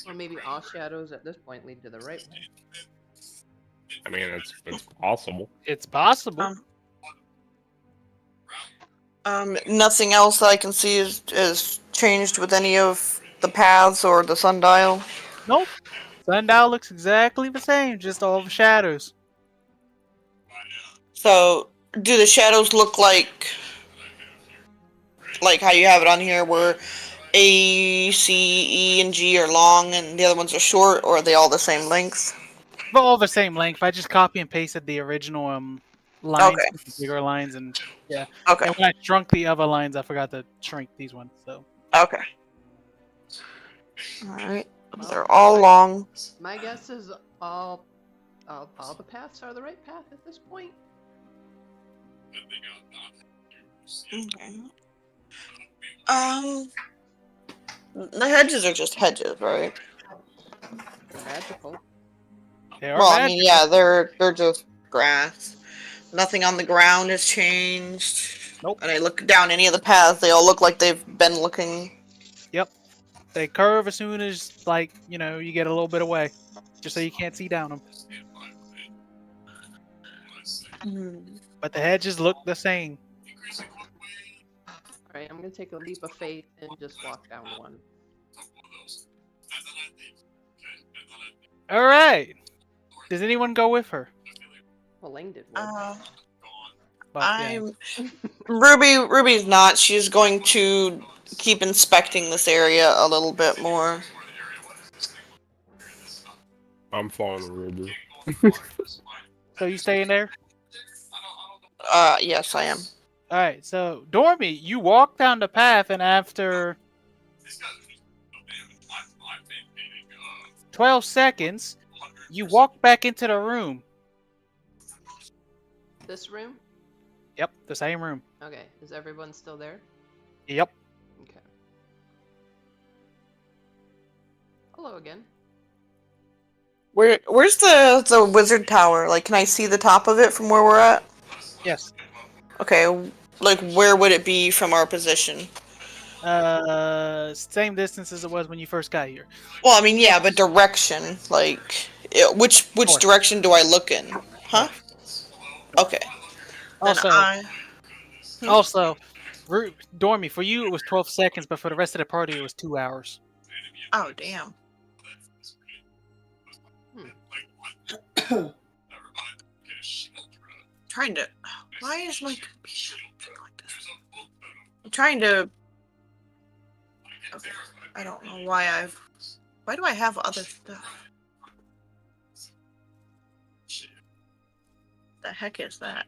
Or maybe all shadows at this point lead to the right way. I mean, it's possible. It's possible. Nothing else that I can see is changed with any of the paths or the sundial. Nope. Sundial looks exactly the same, just all the shadows. So, do the shadows look like how you have it on here, where A, C, E, and G are long and the other ones are short, or are they all the same length? They're all the same length. I just copy and pasted the original lines, Okay. the bigger lines, and yeah. Okay. And when I shrunk the other lines, I forgot to shrink these ones. So Okay. Alright. They're all long. My guess is all the paths are the right path at this point. Okay. The hedges are just hedges, right? They're magical. they are Well, I magical. mean, yeah, they're just grass. Nothing on the ground has changed. Nope. And I look down any of the paths, they all look like they've been looking. They curve as soon as you get a little bit away, just so you can't see down them. But the hedges look the same. Alright, I'm gonna take a leap of faith and just walk down one. All right. Does anyone go with her? Well, Lang did one. But, yeah. I'm Ruby's not. She's going to keep inspecting this area a little bit more. I'm following Ruby. So you staying there? Yes, I am. All right. So Dormi, you walk down the path, and after 12 seconds, you walk back into the room. This room? Yep, the same room. Okay, is everyone still there? Yep. Okay. Hello again. Where's the wizard tower? Like, can I see the top of it from where we're at? Yes. Okay, like, where would it be from our position? Same distance as it was when you first got here. Well, I mean, yeah, but direction. Like, which North. direction do I look in? Huh? Okay. Then Also, Dormi, for you it was 12 seconds, but for the rest of the party it was 2 hours. Oh, damn. Trying to. Why is my computer like this? I'm trying to. Okay. I don't know why Why do I have other stuff? The heck is that?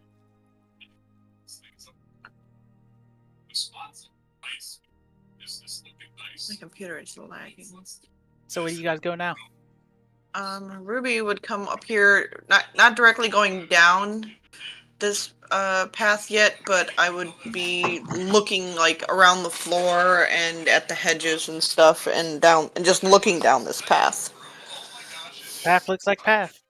My computer is lagging. So where do you guys go now? Ruby would come up here, not directly going down this path yet, but I would be looking like around the floor and at the hedges and stuff, and down and just looking down this path. Path looks like path.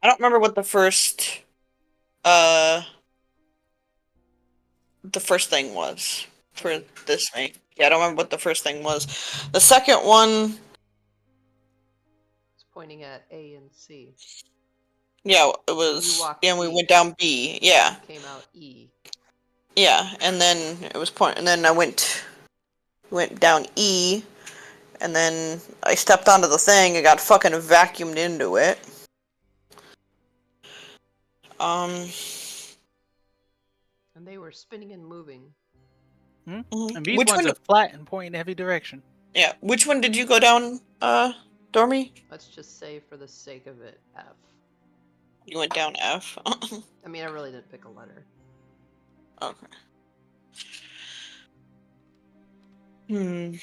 I don't remember what the first thing was for this thing. Yeah, I don't remember what the first thing was. The second one, It's pointing at A and C. Yeah, it You was. walked And we C. went down B. Yeah, Came out E. yeah, and then it was point. And then I went down E, and then I stepped onto the thing. and got fucking vacuumed into it. Um. And they were spinning and moving. mhm. And these Which ones one? are flat and point in every direction. Yeah. Which one did you go down, Dormi? Let's just say, for the sake of it, F. You went down F. I mean, I really didn't pick a letter. Okay. Hmm.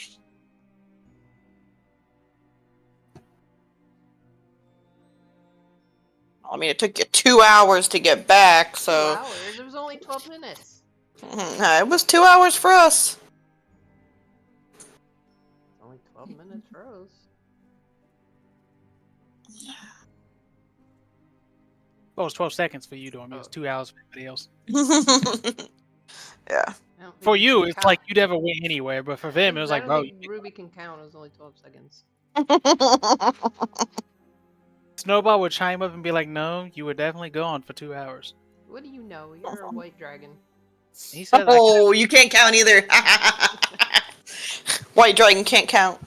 I mean, it took you 2 hours to get back, 2 so hours? It was only 12 minutes. it was 2 hours for us. It's only 12 minutes for us. Well, it was 12 seconds for you, Dormi. It was Oh. 2 hours for everybody else. Yeah. I don't For think you, can it's count. like you never went anywhere, but for them, it was I like, don't bro, think Ruby can count. It was only 12 seconds. Snowball would chime up and be like, no, you were definitely gone for 2 hours. What do you know? You're a white dragon. He said, Oh, you can't count either. White dragon can't count.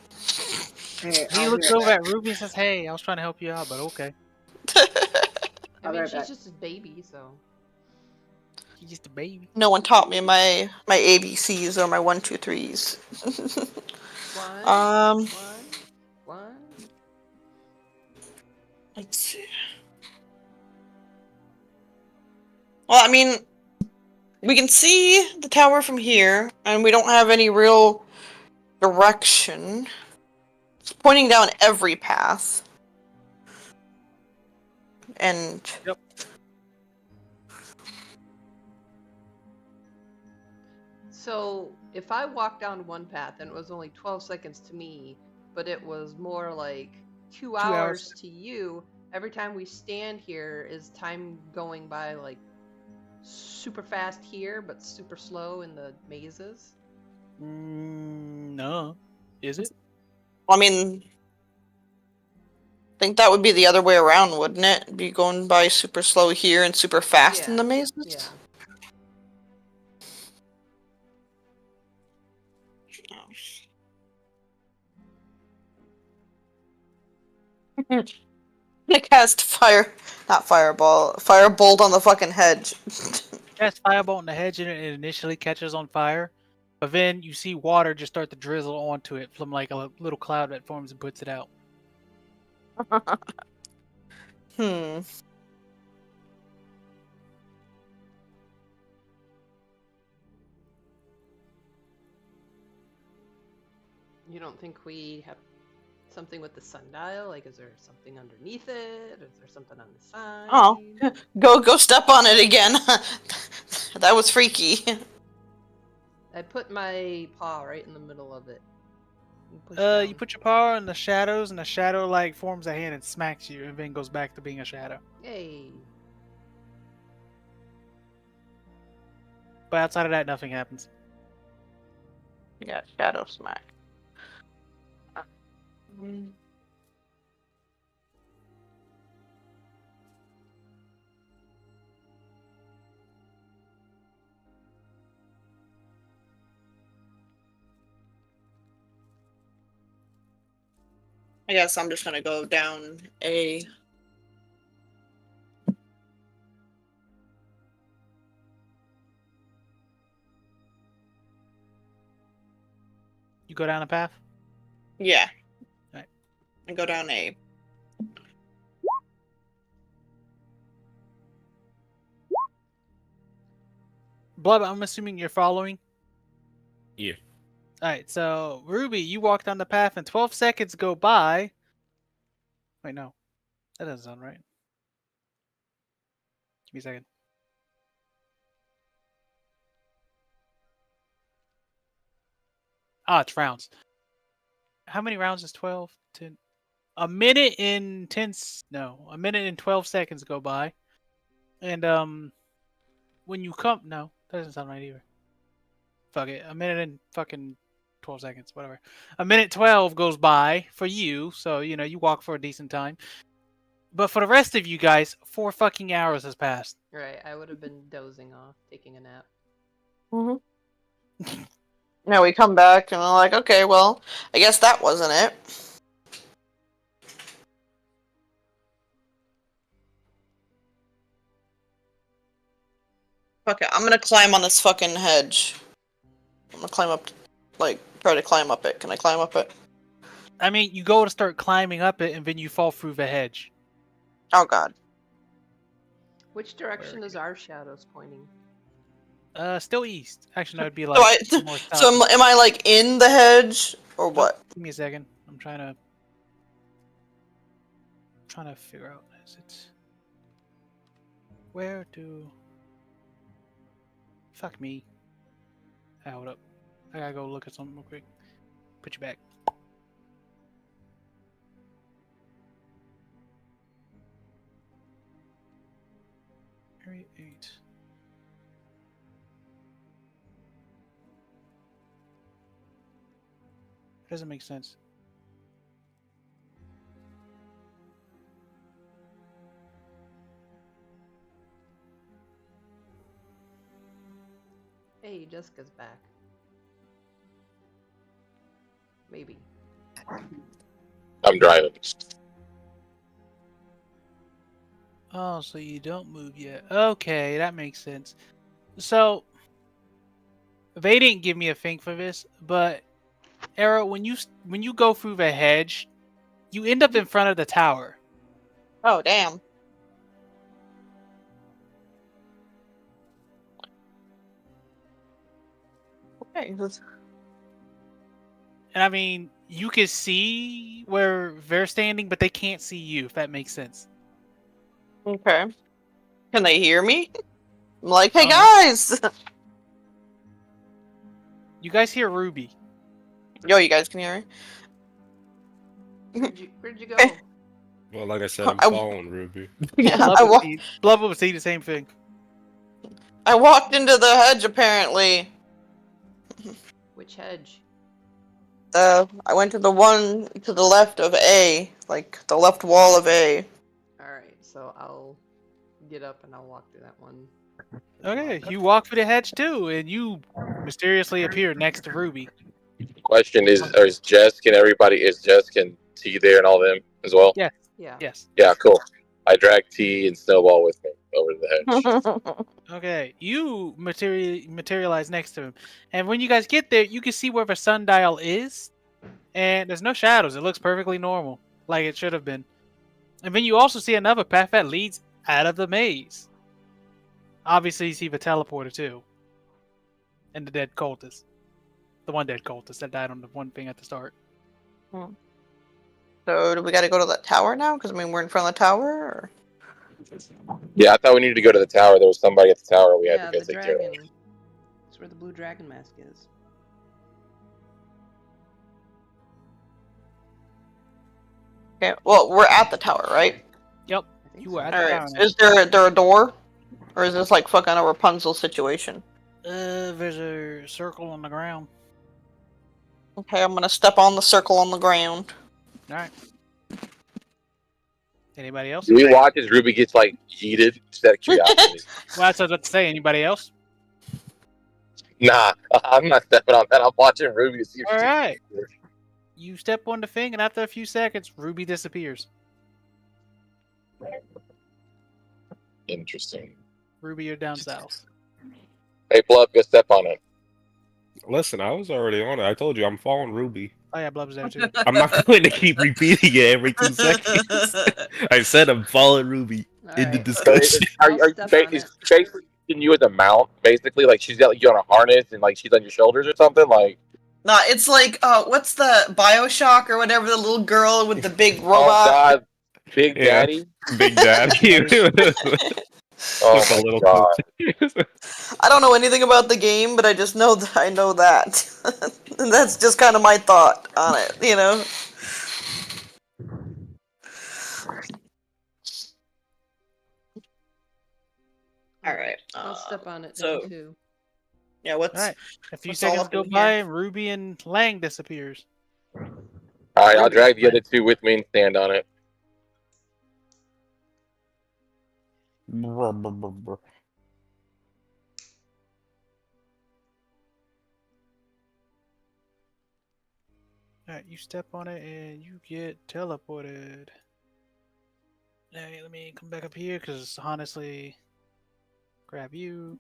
Hey, he I'll looks be right over back. at Ruby and says, hey, I was trying to help you out, but okay. I I'll be mean, right she's back. just a baby, so. He's just a baby. No one taught me my ABCs or my 1, 2, 3s. One. Let's see. Well, I mean, we can see the tower from here, and we don't have any real direction. It's pointing down every path. And Yep. So, if I walk down one path and it was only 12 seconds to me, but it was more like 2 hours. hours to you, every time we stand here, is time going by like super fast here, but super slow in the mazes? No. Is it? I mean, I think that would be the other way around, wouldn't it? Be going by super slow here and super fast in Yeah. the mazes? Yeah. I'm gonna cast firebolt on the fucking hedge. Cast firebolt in the hedge and it initially catches on fire, but then you see water just start to drizzle onto it from like a little cloud that forms and puts it out. Hmm. You don't think we have something with the sundial? Like, is there something underneath it? Is there something on the side? Oh, go step on it again. That was freaky. I put my paw right in the middle of it. and push You down. put your power in the shadows, and the shadow like forms a hand and smacks you, and then goes back to being a shadow. Yay. But outside of that, nothing happens. Yeah, shadow smack. I guess I'm just gonna go down a. You go down a path. Yeah. Right. And go down a. Blub, I'm assuming you're following. Yeah. Alright, so Ruby, you walk down the path and 12 seconds go by. Wait, no. That doesn't sound right. Give me a second. Ah, it's rounds. How many rounds is 12? 10. A minute and 10. No, a minute and 12 seconds go by. And, when you come. No, that doesn't sound right either. Fuck it. A minute and fucking 12 seconds, whatever. A minute 12 goes by for you, so you walk for a decent time. But for the rest of you guys, 4 fucking hours has passed. Right, I would have been dozing off, taking a nap. Mm-hmm. Now we come back and we're like, okay, well, I guess that wasn't it. Fuck it, I'm gonna climb on this fucking hedge. I'm gonna climb up, try to climb up it. Can I climb up it? I mean, you go to start climbing up it, and then you fall through the hedge. Oh god. Which direction is our shadows pointing? Still east. Actually, no, it'd be So, like north south. so am I like in the hedge or what? Give me a second. I'm trying to figure out. Is it where to? Fuck me. Hold up. I gotta go look at something real quick. Put you back. Area 8. Doesn't make sense. Hey, Jessica's back. Maybe. I'm driving. Oh, so you don't move yet. Okay, that makes sense. So, they didn't give me a thing for this, but Arrow, when you go through the hedge, you end up in front of the tower. Oh damn. Okay. And I mean, you can see where they're standing, but they can't see you, if that makes sense. Okay. Can they hear me? I'm like, hey Uh-huh. guys! You guys hear Ruby. Yo, you guys can hear me? Where'd you go? Well, like I said, I'm I- following Ruby. Yeah, Blub would see the same thing. I walked into the hedge apparently. Which hedge? I went to the one to the left of A, like the left wall of A. Alright, so I'll get up and I'll walk through that one. Okay, you walk through the hedge too, and you mysteriously appear next to Ruby. Question is Jesk and everybody, is Jesk and T there and all them as well? Yeah. Yeah. Yes. Yeah, cool. I drag T and Snowball with me over to the hedge. Okay, you materialize next to him, and when you guys get there, you can see where the sundial is, and there's no shadows. It looks perfectly normal, like it should have been. And then you also see another path that leads out of the maze. Obviously, you see the teleporter too, and the dead cultist, the one dead cultist that died on the one thing at the start. So, do we gotta go to that tower now? Because, I mean, we're in front of the tower, or? Yeah, I thought we needed to go to the tower. There was somebody at the tower we had Yeah, to go the take care of. dragon. That's where the blue dragon mask is. Okay, well, we're at the tower, right? Yep, I think you so. were at the Alright, tower. now. is there a door? Or is this like fucking a Rapunzel situation? There's a circle on the ground. Okay, I'm gonna step on the circle on the ground. All right. Anybody else? Do we watch as Ruby gets like yeeted? Just out of curiosity. Well, that's what I was about to say. Anybody else? Nah, I'm not stepping on that. I'm watching Ruby to see if All she. right. You step on the thing, and after a few seconds, Ruby disappears. Interesting. Ruby, you're down south. Hey, Blub, go step on it. Listen, I was already on it. I told you I'm following Ruby. Oh yeah, Blub's there too. I'm not going to keep repeating it every 2 seconds. I said I'm following Ruby in the Alright. discussion. Are I'll you step on is it. basically using you as a mount? Basically, like she's got like, you on a harness and like she's on your shoulders or something. Like, Nah, it's like, what's the Bioshock or whatever, the little girl with the big oh robot? god, Big Yeah. Daddy. Big Daddy. Oh With a my little god. I don't know anything about the game, but I just know that I know that. And that's just kind of my thought on it, you know? Alright. I'll step on it so- then too. Yeah, what's All right. A few what's all seconds up go in by, here? and Ruby and Lang disappears. All right, I'll drag the other two with me and stand on it. All right, you step on it and you get teleported. Hey, let me come back up here because honestly, grab you.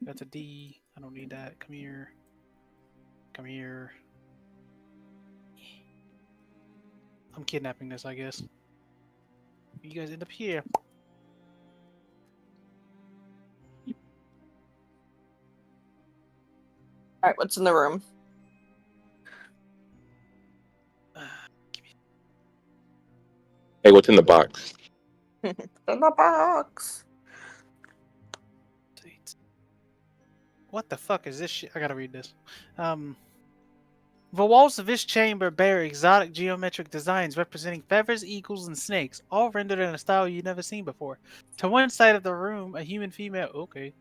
That's a D. I don't need that. Come here. Come here. I'm kidnapping this, I guess. You guys end up here. Alright, what's in the room? Hey, what's in the box? In the box. What the fuck is this shit? I gotta read this. The walls of this chamber bear exotic geometric designs representing feathers, eagles, and snakes, all rendered in a style you've never seen before. To one side of the room, a human female. Okay.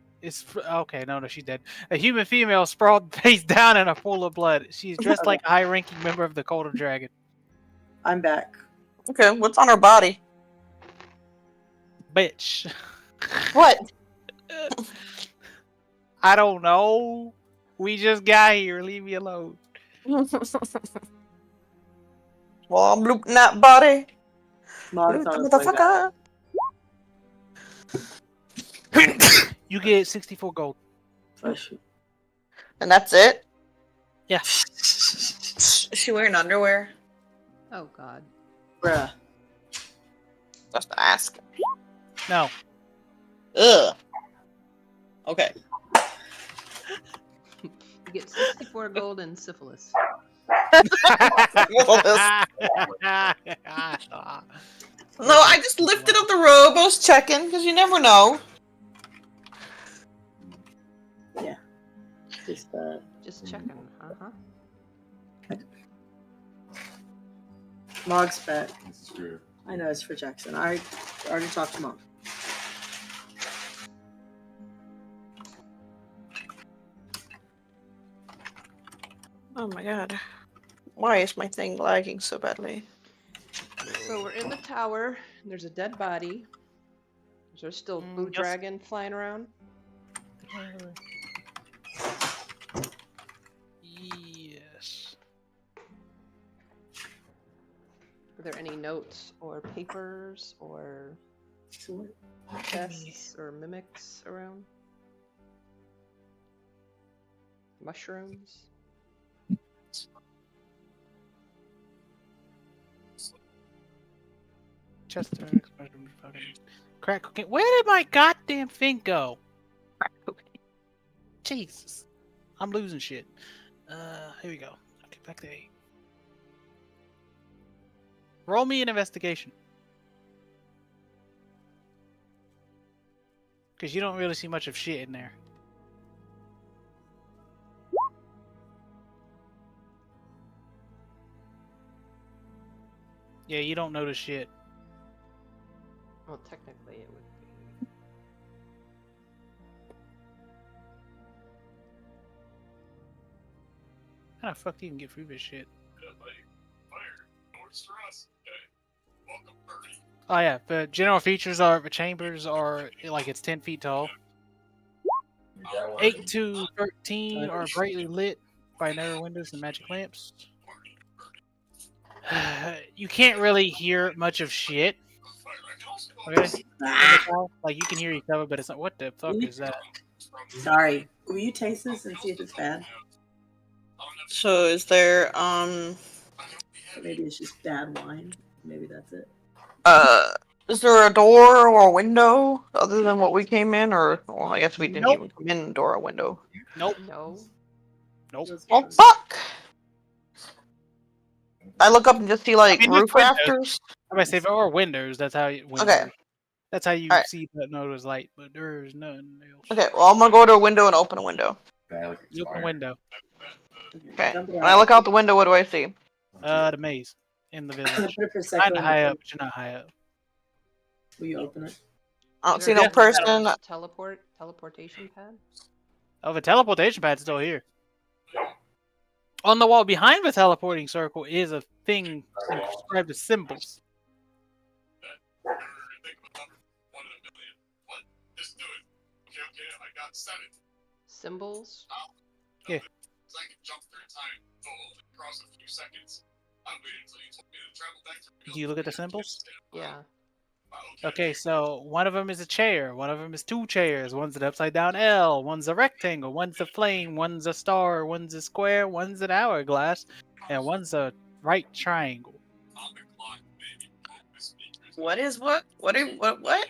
No, she's dead. A human female sprawled face down in a pool of blood. She's dressed like a high-ranking member of the Cult of Dragon. I'm back. Okay, what's on her body? Bitch. What? I don't know. We just got here. Leave me alone. Well, I'm looting that body. Mog's Loot on the his way back. motherfucker. You get 64 gold. Oh, shoot. And that's it? Yeah. Is she wearing underwear? Oh God. Bruh. Just ask. No. Ugh. Okay. You get 64 gold and syphilis. No, I just lifted up the robe. I was checking, because you never know. Yeah. Just checking. Mog's back. That's true. I know it's for Jackson. I already talked to Mog. Oh my god. Why is my thing lagging so badly? So we're in the tower. And there's a dead body. Is there still blue Yes. dragon flying around? Yes. Are there any notes or papers or Excellent. chests or mimics around? Mushrooms? Chester. Fucking crack cocaine. Where did my goddamn thing go? Jesus. I'm losing shit. Here we go. Okay, back to 8. Roll me an investigation. Because you don't really see much of shit in there. Yeah, you don't notice shit. Well, technically it would be. How the fuck do you even get through this shit? Oh yeah, the general features are the chambers are like it's 10 feet tall. 8 to 13 are brightly lit by narrow windows and magic lamps. You can't really hear much of shit. Okay? Like you can hear each other, but it's not. What the fuck is that? Sorry. Will you taste this and see if it's bad? So is there, Maybe it's just bad wine. Maybe that's it. is there a door or a window other than what we came in, or, well, I guess we didn't Nope. even come in the door or window. Nope. No. Nope. Well, fuck! I look up and just see, like, I mean, there's roof windows. rafters. I'm gonna say if there are windows, that's how you. Okay. That's how you Alright. see that notice light, but there's nothing else. Okay, well, I'm gonna go to a window and open a window. You open a window. Okay. When I look out the window, what do I see? The maze in the village. Put it for Kinda second. high up, but you're not high up. Will you open it? I don't Is see there no any way person. to teleport teleportation pad? Oh, the teleportation pad's still here. On the wall behind the teleporting circle is a thing described as symbols. Symbols? Yeah. Do you look at the symbols? Yeah. Okay, so one of them is a chair, one of them is two chairs, one's an upside down L, one's a rectangle, one's a flame, one's a star, one's a square, one's an hourglass, and one's a right triangle. What is what? What?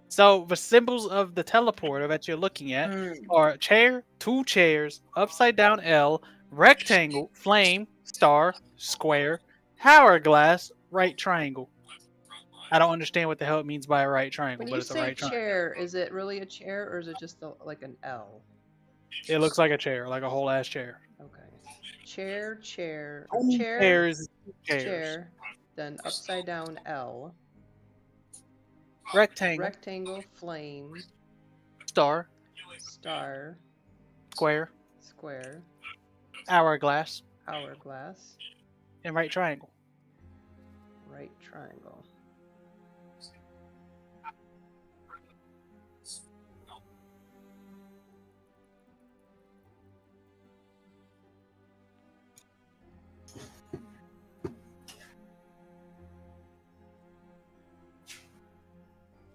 So the symbols of the teleporter that you're looking at are chair, two chairs, upside down L, rectangle, flame, star, square, hourglass, right triangle. I don't understand what the hell it means by a right triangle, When but you it's a say right triangle. chair, is it really a chair or is it just like an L? It looks like a chair, like a whole ass chair. Okay. Chair, chair, Two chair, chairs, chair, then upside down L, rectangle, rectangle, flame, star, star, square, square, hourglass, hourglass, and right triangle. right triangle.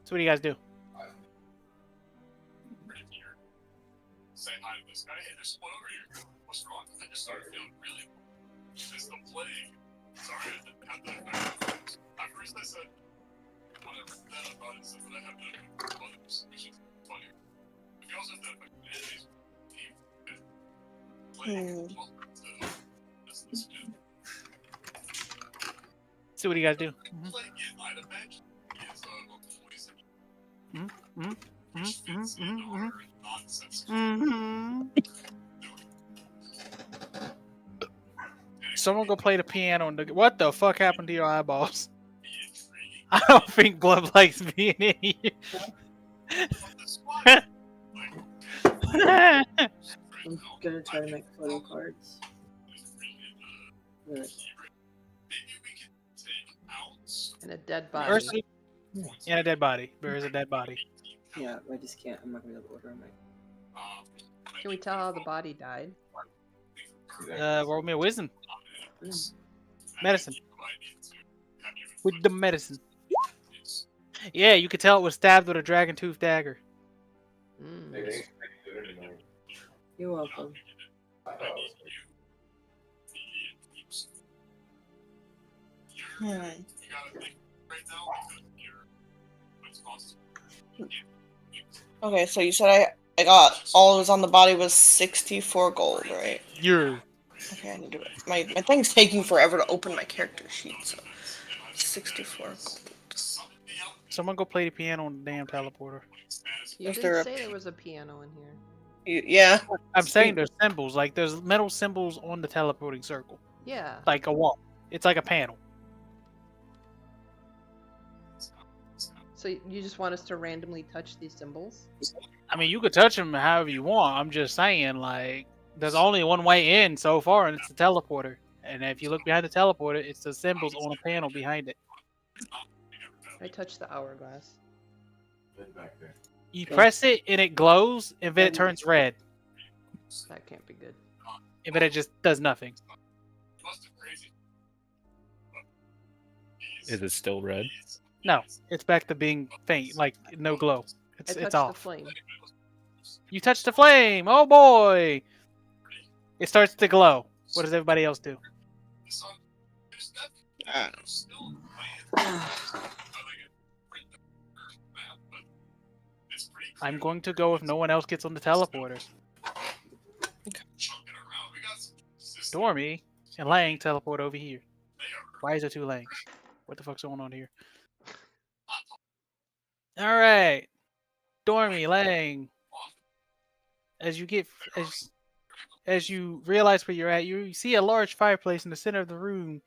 So what do you guys do? Say hi to this guy. Hey, there's someone over here. What's wrong? I just started feeling really. It's the plague. Sorry, I didn't have that. At first, I said, whatever. Then I thought it said that I have to do others, which is funny. If you also have that fucking enemies, plague. Well, that's good. So what do you guys do? Plague, I'd imagine, is poison. Which fits in our nonsense. Someone go play the piano. What the fuck happened to your eyeballs? I don't think Blub likes being in here. I'm gonna try to make photo cards. But And a dead body. First, and a dead body. There is a dead body. yeah, I just can't. I'm not gonna be able to order them. Can we tell how the body died? Roll me a wisdom. Medicine. With the medicine. Yeah, you could tell it was stabbed with a dragon tooth dagger. Mm. You're welcome. Okay, so you said I got all that was on the body was 64 gold, right? You're. Okay, I need to do it. My thing's taking forever to open my character sheet, so 64 gold. Someone go play the piano on the damn teleporter. You Is there didn't a- say there was a piano in here. Yeah. I'm saying there's symbols. Like, there's metal symbols on the teleporting circle. Yeah. Like a wall. It's like a panel. So you just want us to randomly touch these symbols? I mean, you could touch them however you want. I'm just saying, like, there's only one way in so far, and it's the teleporter. And if you look behind the teleporter, it's the symbols on a panel behind it. I touched the hourglass. You press it, and it glows, and then it turns red. That can't be good. And then it just does nothing. Is it still red? No, it's back to being faint, like no glow. I It's touched off. the flame. You touch the flame. Oh boy! It starts to glow. What does everybody else do? I'm going to go if no one else gets on the teleporters. Dormi and Lang teleport over here. Why is there two Langs? What the fuck's going on here? Alright. Dormi, Lang. As you realize where you're at, you see a large fireplace in the center of the room.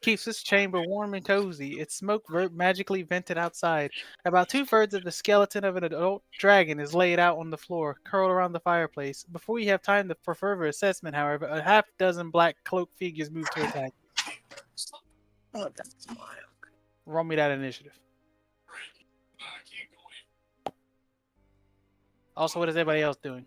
keeps this chamber warm and cozy. Its smoke magically vented outside. About 2/3 of the skeleton of an adult dragon is laid out on the floor, curled around the fireplace. Before you have time for further assessment, however, a half-dozen black cloaked figures move to attack. Oh, that's wild. Roll me that initiative. Also, what is everybody else doing?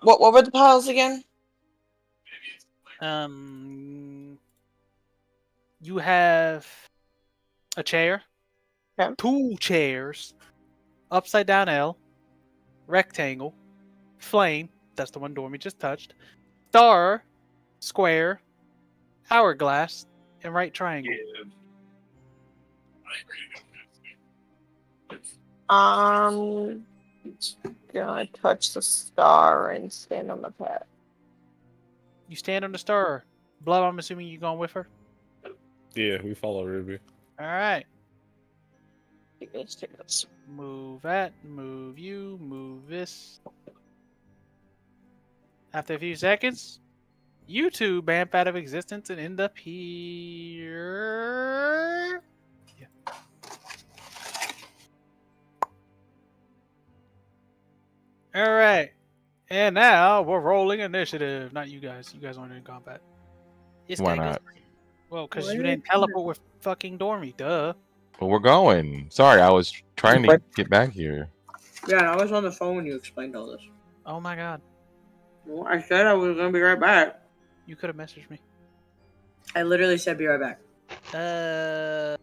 What were the piles again? You have a chair, Okay. 2 chairs, upside down L, rectangle, flame, that's the one Dormi just touched, star, square, hourglass, and right triangle. Gonna touch the star and stand on the pad. You stand on the star. Blub, I'm assuming you going with her? Yeah, we follow Ruby. Alright. Let's take this. Move that, move you, move this. After a few seconds, you two vamp out of existence and end up here. Yeah. Alright. And now we're rolling initiative. Not you guys. You guys aren't in combat. It's Why Kangas. not? Well, because you didn't teleport with fucking Dormi. Duh. Well, we're going. Sorry, I was trying to get back here. Yeah, and I was on the phone when you explained all this. Oh my god. Well, I said I was gonna be right back. You could have messaged me. I literally said be right back, Uh.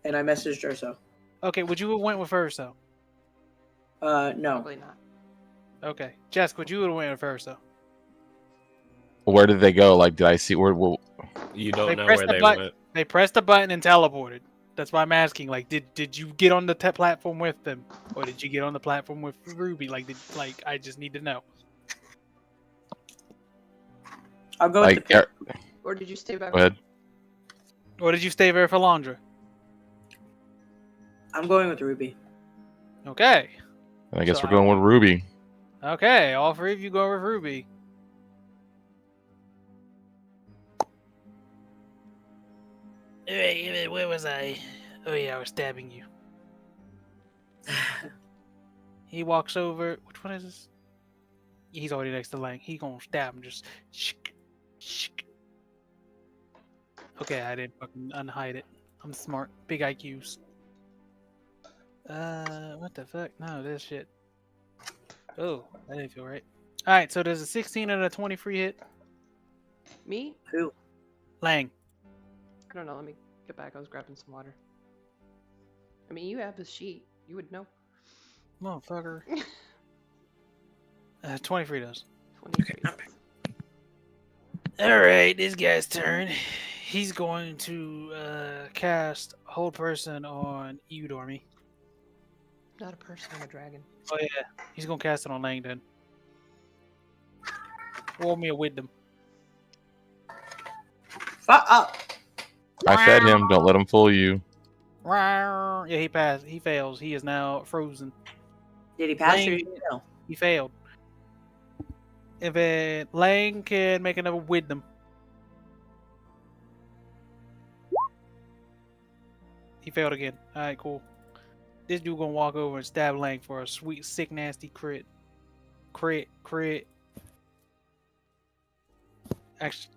and I messaged her. So, Okay, would you have went with her, so? no. Probably not. Okay. Jesk, would you have went with her, so? Where did they go? Like, did I see where? You don't They know pressed where the they button. went. They pressed the button and teleported. That's why I'm asking. Like, did you get on the platform with them, or did you get on the platform with Ruby? Like, I just need to know. I'll go Like, with the Or did you stay back? go ahead. Or did you stay there for Elondra? I'm going with Ruby. Okay. I guess So we're going with Ruby. Okay, all 3 of you go with Ruby. Wait, where was I? Oh yeah, I was stabbing you. He walks over. Which one is this? He's already next to Lang. He gonna stab him. Just. Okay, I didn't fucking unhide it. I'm smart. Big IQs. What the fuck? No, this shit. Oh, that didn't feel right. All right, so there's a 16 and a 20 free hit. Me? Who? Lang. I don't know. Let me get back. I was grabbing some water. I mean, you have the sheet. You would know. Motherfucker. 23 does. 23. Alright, this guy's turn. He's going to cast Hold Person on you, Dormi. Not a person, I'm a dragon. Oh yeah, he's gonna cast it on Langdon. Roll me a wisdom. Fuck up. I fed him. Don't let him fool you. Yeah, he passed. He fails. He is now frozen. Did he pass or Lang- did he fail? He failed. If Lang can make another wisdom. He failed again. Alright, cool. This dude gonna walk over and stab Lang for a sweet, sick, nasty crit. Crit. Actually,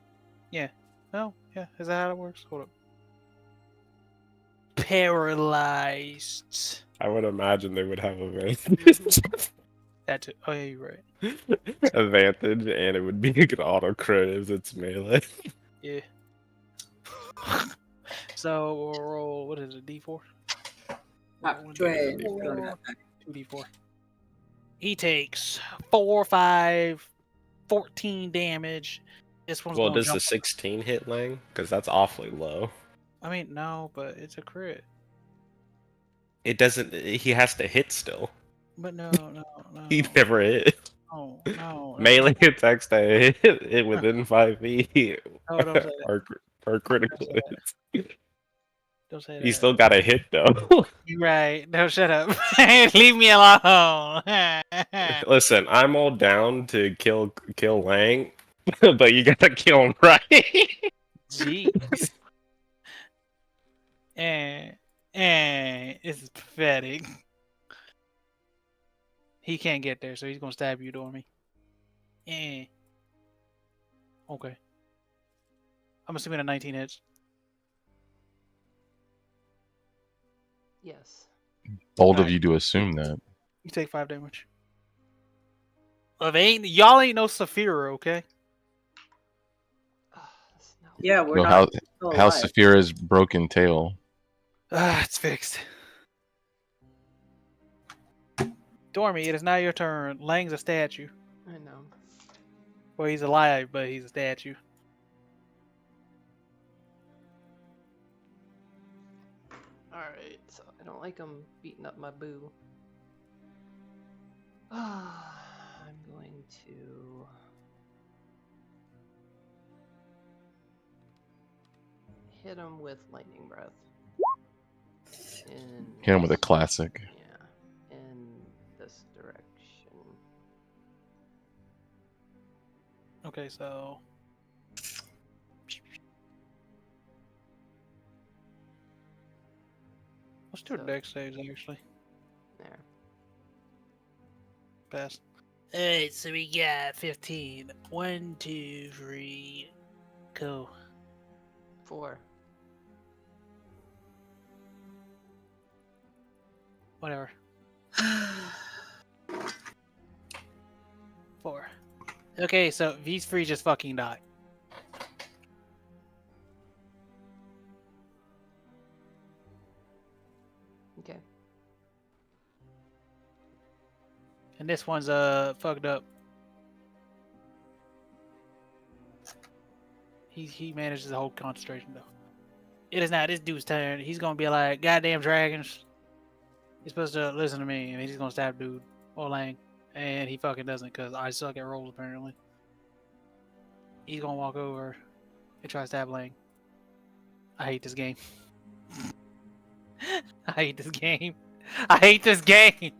yeah. No, yeah. Is that how it works? Hold up. Paralyzed. I would imagine they would have That too. Oh yeah, you're right. advantage, and it would be an auto crit if it's melee. Yeah. So we'll roll. What is it? D4. Go ahead. Go to that back. 2d4. He takes 4, 5, 14 damage. This one's Well, gonna does jump. the 16 hit Lang? Because that's awfully low. I mean, no, but it's a crit. It doesn't. He has to hit still. But no. He never hit. No. Melee attacks that hit within 5 feet No, don't say that. are critical Don't say hits. Don't say You that. still got a hit though. You're right. No, shut up. Leave me alone. Listen, I'm all down to kill Lang, but you gotta kill him right. Jeez. This is pathetic. He can't get there, so he's gonna stab you, Dormi. Okay. I'm assuming a 19 hits. Yes. Bold of Alright. you to assume that. You take 5 damage. Y'all ain't no Saphira, okay? That's not Yeah, we're Well, not still how alive. Saphira's broken tail? It's fixed. Dormi, it is now your turn. Lang's a statue. I know. Well, he's alive, but he's a statue. Alright, so I don't like him beating up my boo. I'm going to hit him with lightning breath. Hit him with a classic. Yeah, in this direction. Okay, so let's do So- dex saves actually. There. Pass. Alright, so we got 15. 1, 2, 3. Cool. 4. Whatever. 4. Okay, so these 3 just fucking die. Okay. And this one's fucked up. He manages to hold concentration though. It is now this dude's turn. He's gonna be like, goddamn dragons. You're supposed to listen to me, and he's gonna stab dude or Lang. And he fucking doesn't because I suck at rolls apparently. He's gonna walk over and try to stab Lang. I hate this game. I hate this game. I hate this game.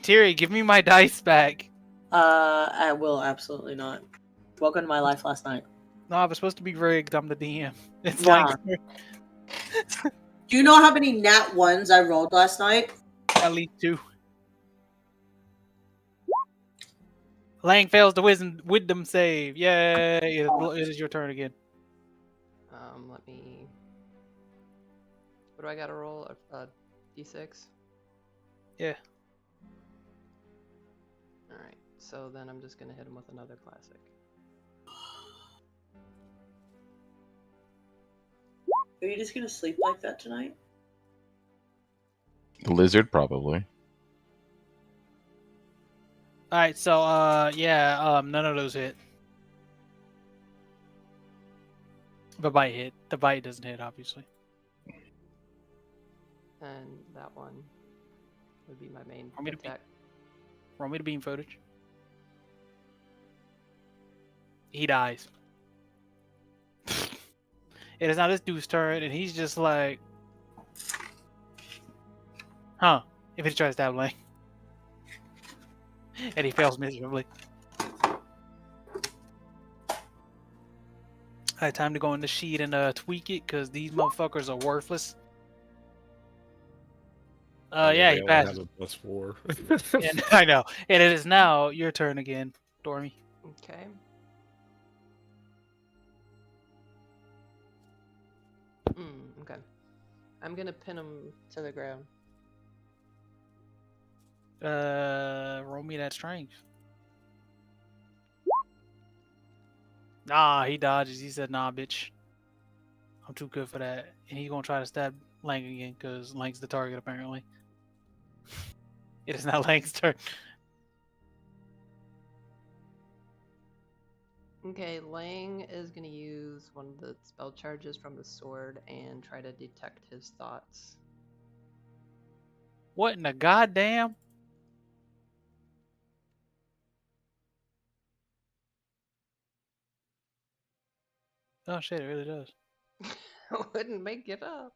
Terry, give me my dice back. I will absolutely not. Welcome to my life last night. No, I was supposed to be rigged. I'm the DM. It's Nah. like Do you know how many nat ones I rolled last night? at least 2. Lang fails the wisdom save. Yay! It is your turn again. Let me. What do I gotta roll? D6? Yeah. Alright, so then I'm just gonna hit him with another classic. Are you just gonna sleep like that tonight? The lizard, probably. Alright, so none of those hit. The bite hit. The bite doesn't hit, obviously. And that one would be my main Want me to attack. Roll me the beam footage. He dies. It is now this dude's turn, and he's just like, huh? If he tries to stab Lang, and he fails miserably. Alright, time to go in the sheet and tweak it, because these motherfuckers are worthless. Yeah, They he only passes. have a +4. And, I know. And it is now your turn again, Dormi. Okay. Okay. I'm gonna pin him to the ground. Roll me that strength. Nah, he dodges. He said, nah, bitch. I'm too good for that. And he's gonna try to stab Lang again, because Lang's the target, apparently. It is now Lang's turn. Okay, Lang is gonna use one of the spell charges from the sword and try to detect his thoughts. What in the goddamn? Oh shit, it really does. I wouldn't make it up.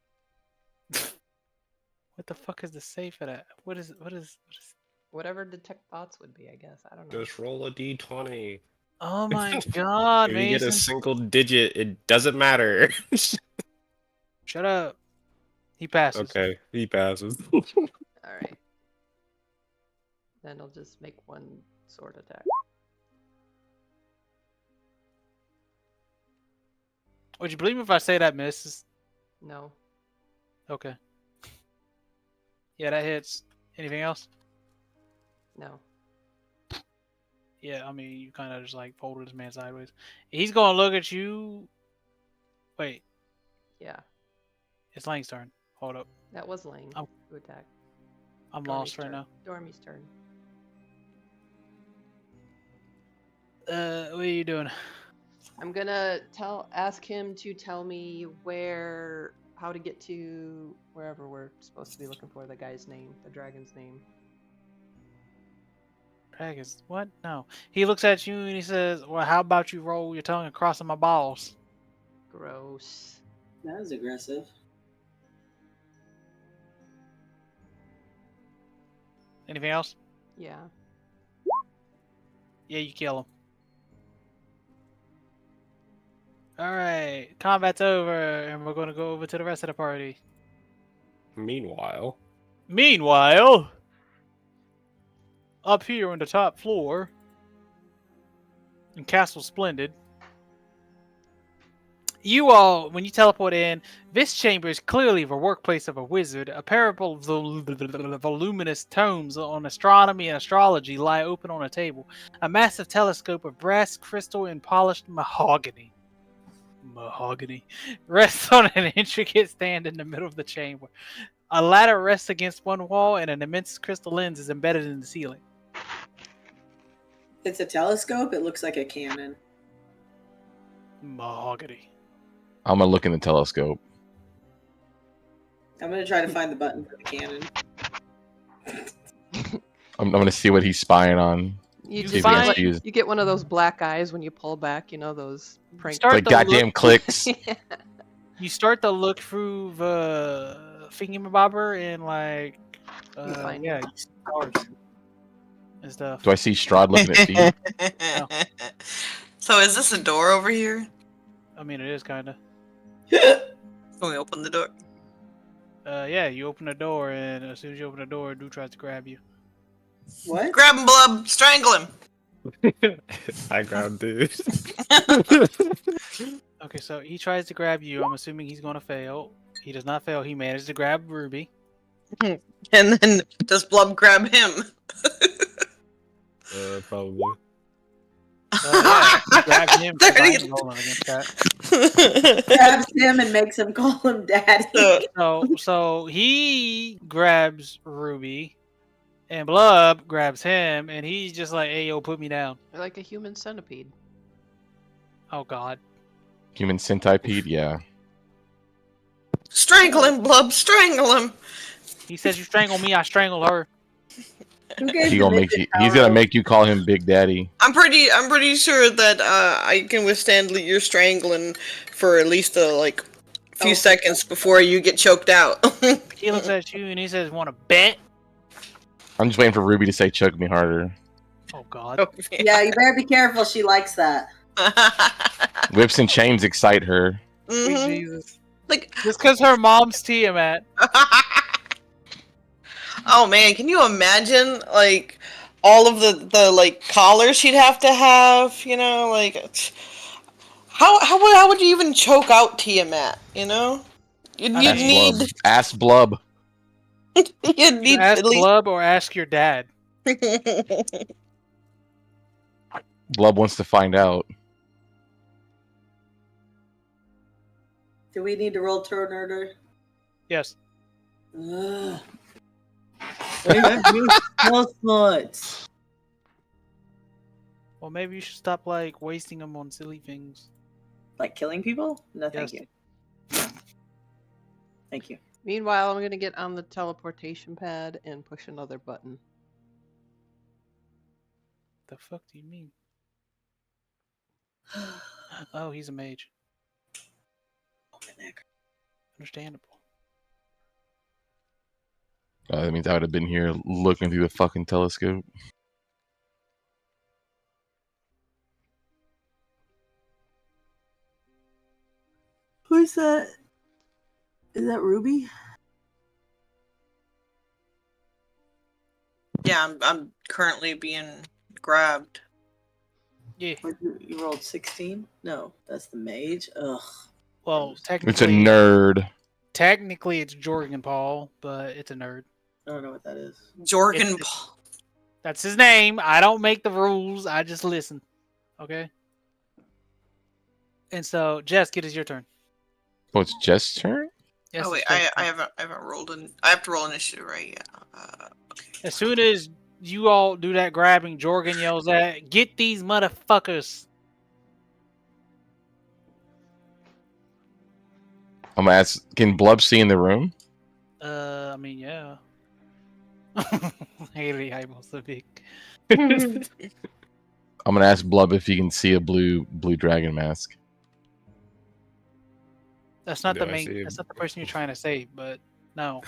What the fuck is the safe for that? What is? Whatever detect thoughts would be, I guess. I don't know. Just roll a d20. Oh my god, If you get a Mason! single digit, it doesn't matter. Shut up. He passes. Okay, he passes. Alright. Then I'll just make one sword attack. Would you believe me if I say that misses? No. Okay. Yeah, that hits. Anything else? No. Yeah, I mean, you kind of just like folded this man sideways. He's gonna look at you. Wait, Yeah. it's Lang's turn. Hold up. That was Lane Oh. who attacked. I'm Dormi's lost right turn. now. Dormi's turn. What are you doing? I'm gonna ask him to tell me how to get to wherever we're supposed to be looking for the guy's name, the dragon's name. Dragons? What? No. He looks at you and he says, "Well, how about you roll your tongue across my balls?" Gross. That was aggressive. Anything else? Yeah. Yeah, you kill him. Alright, combat's over, and we're gonna go over to the rest of the party. Meanwhile, Up here on the top floor, in Castle Splendid, you all, when you teleport in, this chamber is clearly the workplace of a wizard. A pair of voluminous tomes on astronomy and astrology lie open on a table. A massive telescope of brass, crystal, and polished mahogany rests on an intricate stand in the middle of the chamber. A ladder rests against one wall, and an immense crystal lens is embedded in the ceiling. It's a telescope. It looks like a cannon. Mahogany. I'm gonna look in the telescope. I'm gonna try to find the button for the cannon. I'm gonna see what he's spying on. You See if just he find- has get, to use. you get one of those black eyes when you pull back, those prank. Start Like the goddamn look- clicks. You start to look through the thingamabobber and like, find yeah, it. you see stars and stuff. Do I see Strahd looking at feet? So is this a door over here? I mean, it is kind of. Can we open the door? Yeah, you open the door, and as soon as you open the door, dude tries to grab you. What? Grab him, Blub! Strangle him! I grabbed dude. Okay, so he tries to grab you. I'm assuming he's gonna fail. He does not fail. He managed to grab Ruby. And then does Blub grab him? Probably. Yeah, he grabs him. 'Cause I 30. ain't rolling against that. Grabs him and makes him call him daddy. So he grabs Ruby, and Blub grabs him, and he's just like, "Hey, yo, put me down." They're like a human centipede. Oh God. Human centipede, yeah. Strangle him, Blub! Strangle him! He says, "You strangle me, I strangle her." Who gave He the gonna make midget you. He's power gonna over- make you call him Big Daddy. I'm pretty sure that I can withstand your strangling for at least a few seconds before you get choked out. He looks at you and he says, "Want to bet?" I'm just waiting for Ruby to say "choke me harder." Oh God. Oh, Yeah, you better be careful. She likes that. Whips and chains excite her. Sweet Mhm. Jesus. Like, Just because her mom's Tiamat. oh man, can you imagine all of the collars she'd have to have? How would you even choke out Tiamat? You'd I Ask mean- Blub. Ask Blub. you'd need Ask at least. Blub or ask your dad. Blub wants to find out. Do we need to roll turn order? Yes. Ugh. Where's your spell slots? Well, maybe you should stop wasting them on silly things. Like killing people? No, thank Yes. you. Thank you. Meanwhile, I'm gonna get on the teleportation pad and push another button. The fuck do you mean? Oh, he's a mage. Understandable. That means I would have been here looking through the fucking telescope. Who's that? Is that Ruby? Yeah, I'm currently being grabbed. Yeah. You rolled 16? No, that's the mage. Ugh. Well, It's a technically, nerd. technically it's Jorgen Paul, but it's a nerd. I don't know what that is. Jorgen. That's his name. I don't make the rules. I just listen. Okay. And so, Jesk, it is your turn. Oh, it's Jess's turn? Oh Yes, wait, it's Jesk's I turn. haven't rolled in. I have to roll initiative, right? Yeah. Okay. As soon as you all do that grabbing, Jorgen yells at, "Get these motherfuckers!" I'm gonna ask, can Blub see in the room? I mean, yeah. Haley, I'm also big. I'm gonna ask Blub if he can see a blue dragon mask. That's not Do the I main. see That's not the person you're trying to save, but no.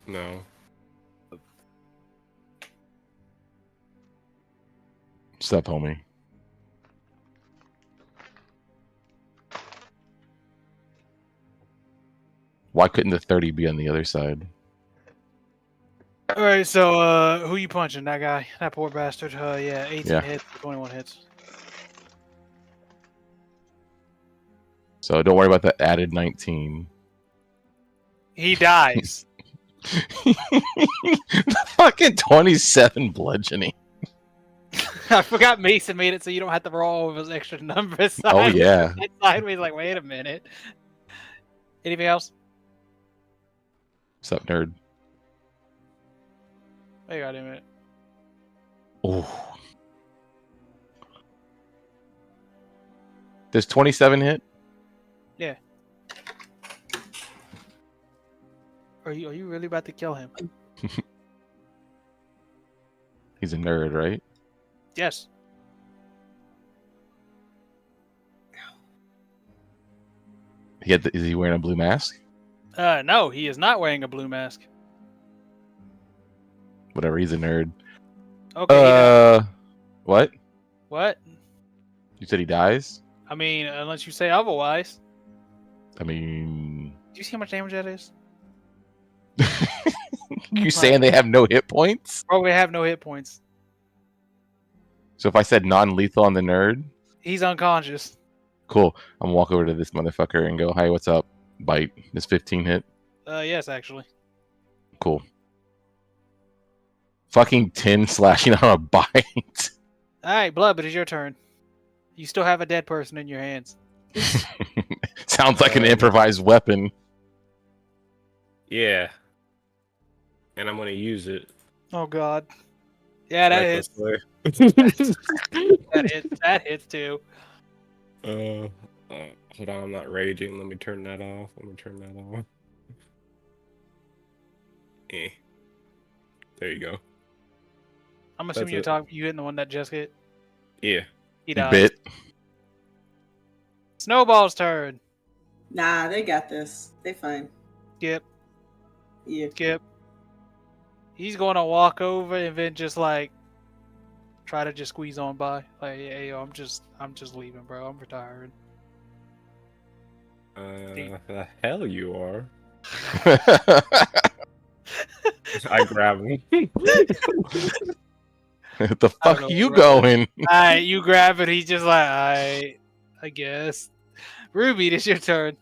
No. Stop, homie. Why couldn't the 30 be on the other side? All right, so who you punching? That guy, that poor bastard. Yeah, 18 Yeah. hits, 21 hits. So don't worry about the added 19. He dies. Fucking 27 bludgeoning. I forgot Mason made it so you don't have to roll all of his extra numbers. Oh, yeah. Sideways, like, wait a minute. Anything else? What's up, nerd? Wait a minute. Oh. Does 27 hit? Yeah. Are you really about to kill him? He's a nerd, right? Yes. Is he wearing a blue mask? No, he is not wearing a blue mask. Whatever, he's a nerd. Okay. What? What? You said he dies? I mean, unless you say otherwise. I mean... Do you see how much damage that is? You saying they have no hit points? Probably have no hit points. So if I said non-lethal on the nerd, He's unconscious. cool. I'm gonna walk over to this motherfucker and go, "Hi, what's up?" Bite. This 15 hit. Yes, actually. Cool. Fucking 10 slashing on a bite. All right, Blub, it is your turn. You still have a dead person in your hands. Sounds like an improvised weapon. Yeah. And I'm gonna use it. Oh God. Yeah, that hits. Recklessly. That hits too. Hold on, I'm not raging. Let me turn that off. Eh. There you go. I'm assuming you're That's talking. You hitting the one that just hit. Yeah. He You died. bit. Snowball's turn. Nah, they got this. They fine. Skip. Yeah. Skip. He's gonna walk over and then just like try to just squeeze on by. Like, hey, yo, I'm just leaving, bro. I'm retiring. The hell you are. I grab him. The I don't fuck know you where going? Alright, you grab it. He's just like, I guess. Ruby, it's your turn.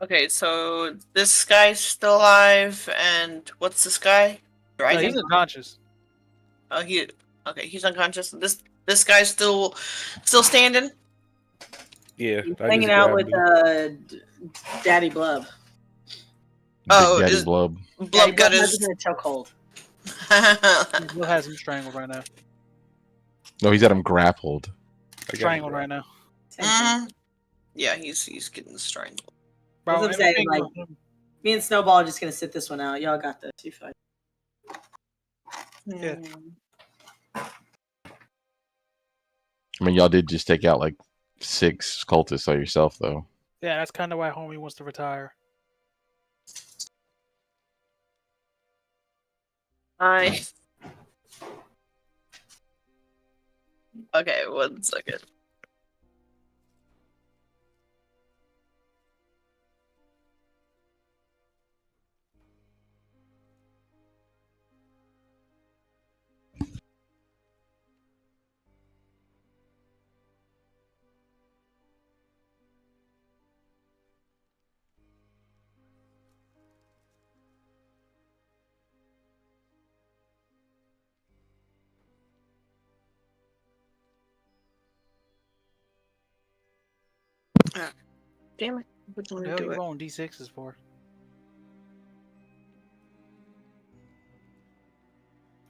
Okay, so this guy's still alive, and what's this guy? No, Dragon? he's unconscious. Oh, he's unconscious. This guy's still standing. Yeah. He's I hanging just out grabbed with him. Daddy Blub. Oh, Big Daddy is- Blub. Blub got Blub his. has a chokehold. Will has him strangled right now. No, he's got him grappled. I got Strangled him. right now. Same thing. Yeah, he's getting strangled. Bro, That's what I'm saying, everything- like- Me and Snowball are just gonna sit this one out. Y'all got this. You fine. Yeah. I mean, y'all did just take out like 6 cultists by yourself, though. Yeah, that's kind of why Homie wants to retire. Okay, 1 second. Damn it. Which What one the to hell do you it? rolling D6s for?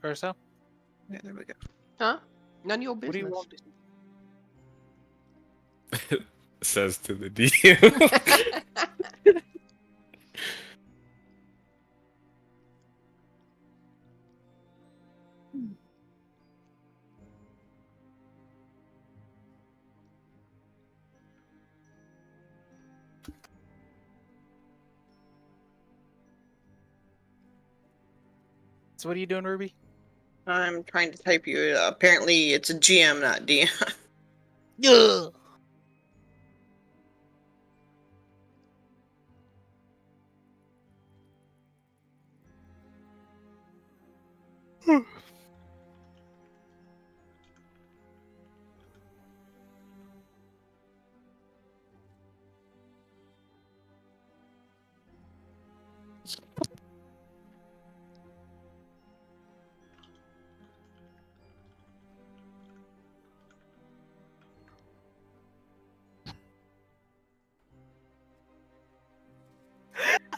Ursa? Yeah, there we go. Huh? None of your What do you business. roll? Says to the DM. So what are you doing, Ruby? I'm trying to type you. Apparently, it's a GM, not DM. Yeah.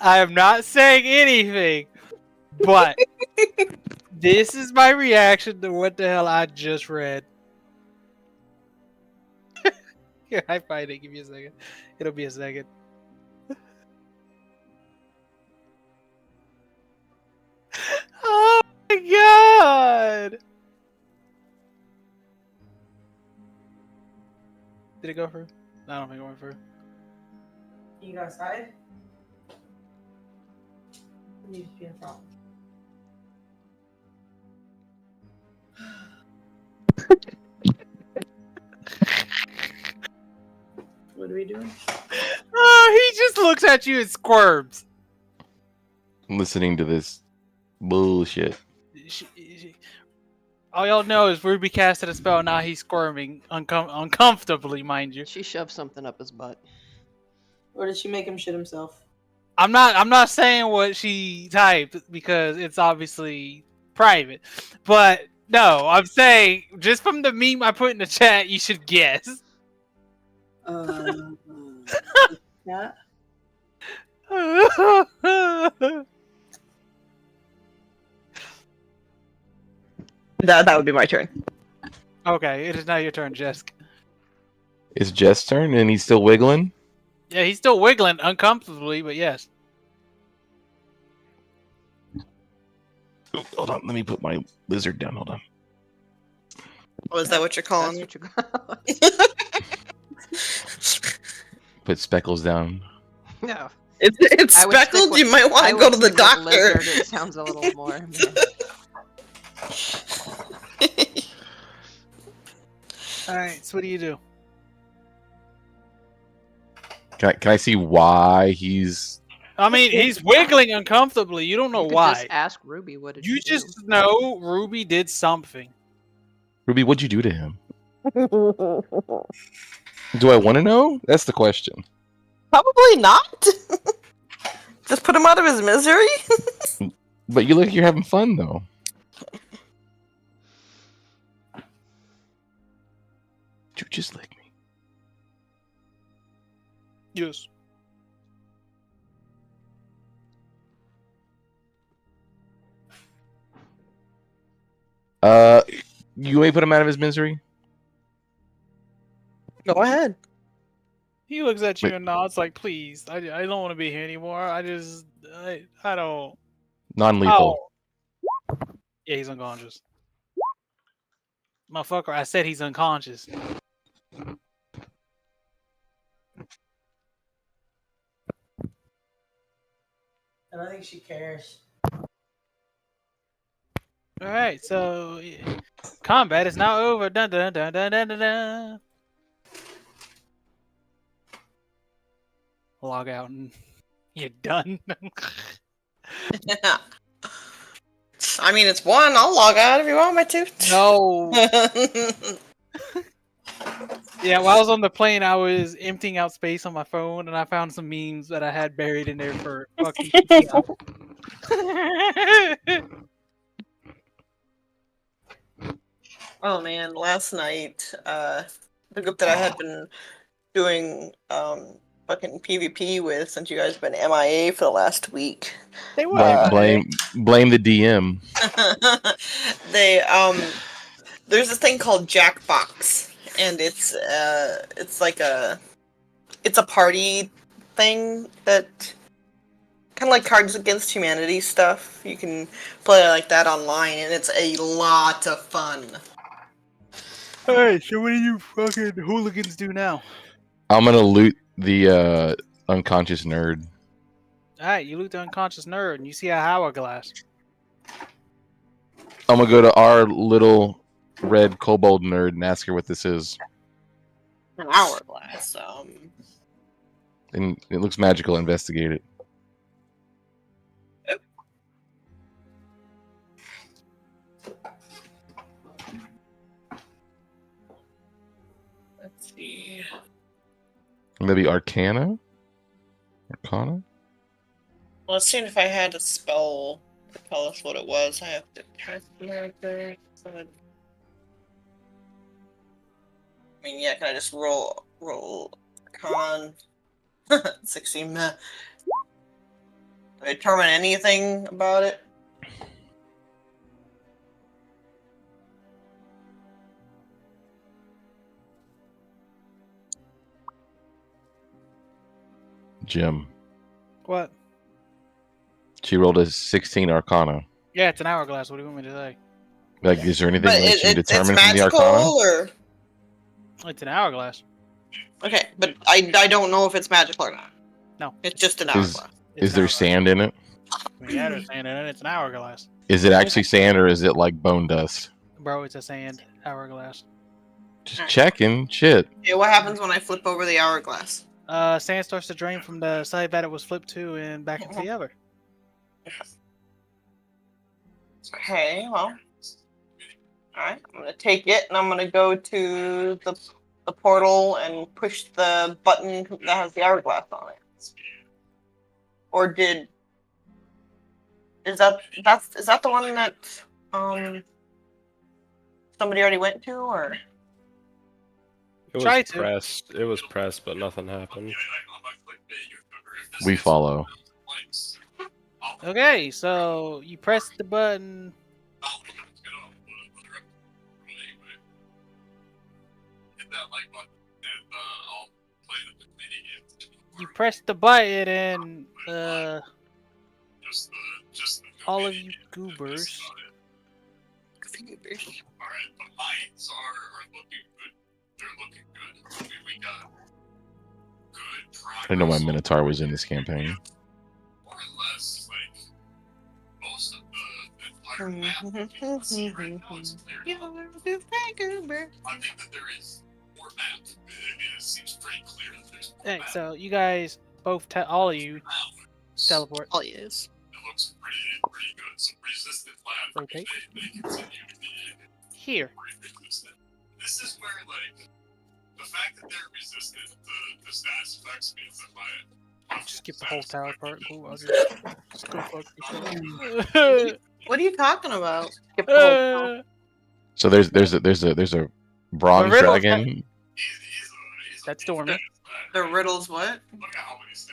I am not saying anything, but this is my reaction to what the hell I just read. Here, I find it. Give me a second. It'll be a second. Oh my god! Did it go through? I don't think it went through. You go outside? You just be in front. What are we doing? Oh, he just looks at you and squirms. Listening to this bullshit. All y'all know is Ruby casted a spell. Now he's squirming uncomfortably, mind you. She shoved something up his butt. Or did she make him shit himself? I'm not saying what she typed because it's obviously private. But no, I'm saying just from the meme I put in the chat, you should guess. Yeah. That would be my turn. Okay, it is now your turn, Jesk. It's Jess' turn, and he's still wiggling. Yeah, he's still wiggling uncomfortably, but yes. Ooh, hold on, let me put my lizard down. Hold on. Oh, is that what you're calling That's me? what you Put Speckles down. No. It's I would stick speckled. with- You might want I to go would to the stick with doctor. Lizard. It sounds a little more. Alright, so what do you do? Can I see why he's? I mean, he's wiggling uncomfortably. You don't know You could why. just ask Ruby what did You you just know Ruby did something. Ruby, what'd you do to him? Do I want to know? That's the question. Probably not. Just put him out of his misery. But you look like you're having fun, though. You just lick me. Yes. You may put him out of his misery. Go ahead. He looks at you Wait. and nods like, please, I don't want to be here anymore. I don't. Non-lethal. Oh. Yeah, he's unconscious. Motherfucker, I said he's unconscious. I don't think she cares. All right, so combat is now over. Dun dun dun dun dun dun dun. Log out and you're done. I mean, it's 1. I'll log out if you want me to. No. Yeah, while I was on the plane, I was emptying out space on my phone, and I found some memes that I had buried in there for fucking. Oh man, last night, the group that I had been doing fucking PvP with, since you guys have been MIA for the last week. They were. Blame the DM. They there's this thing called Jackbox, and it's like it's a party thing that kind of like Cards Against Humanity stuff. You can play like that online, and it's a lot of fun. Alright, so what do you fucking hooligans do now? I'm gonna loot the unconscious nerd. Alright, you loot the unconscious nerd, and you see a hourglass. I'm gonna go to our little red kobold nerd and ask her what this is. An hourglass. And it looks magical. Investigate it. Let's see. Maybe Arcana? Arcana? Well, let's see if I had a spell to tell us what it was. I have to type it right there. I mean, yeah, can I just roll con 16? Do I determine anything about it? Jim. What? She rolled a 16 Arcana. Yeah, it's an hourglass. What do you want me to say? Like, is there anything But that you it's determine from the magical, Arcana? or It's an hourglass. okay, but I don't know if it's magical or not. No. It's just an hourglass. It's Is an there hourglass. sand in it? Yeah, there's sand in it. It's an hourglass. Is it actually sand or is it like bone dust? Bro, it's a sand hourglass. Just checking. Shit. Okay, what happens when I flip over the hourglass? Sand starts to drain from the side that it was flipped to and back into the other. Okay, well. Alright, I'm gonna take it and I'm gonna go to the portal and push the button that has the hourglass on it. Or is that the one that somebody already went to, or It was Try to. pressed. It was pressed, but nothing happened. We follow. Okay, so you press the button. You press the button and all of you goobers. Alright, the mines are looking good. They're looking good. We got good progress. I didn't know my Minotaur was in this campaign. More or less, like, most of the entire map looks right now is cleared up. I think that there is more map. It seems pretty clear that there's more Hey, map. so you guys both, all of you, teleport. oh yes. It looks pretty good. Some resistant lab. Okay. They continue to be Here. pretty resistant. This is where, like, the fact that they're resistant to the status effects means that my Skip the whole tower part. Cool, I'll just go fuck yourself. What are you talking about? Skip the whole- So there's a bronze riddle- dragon. That's Dormi. The riddles what? Look at how many stats.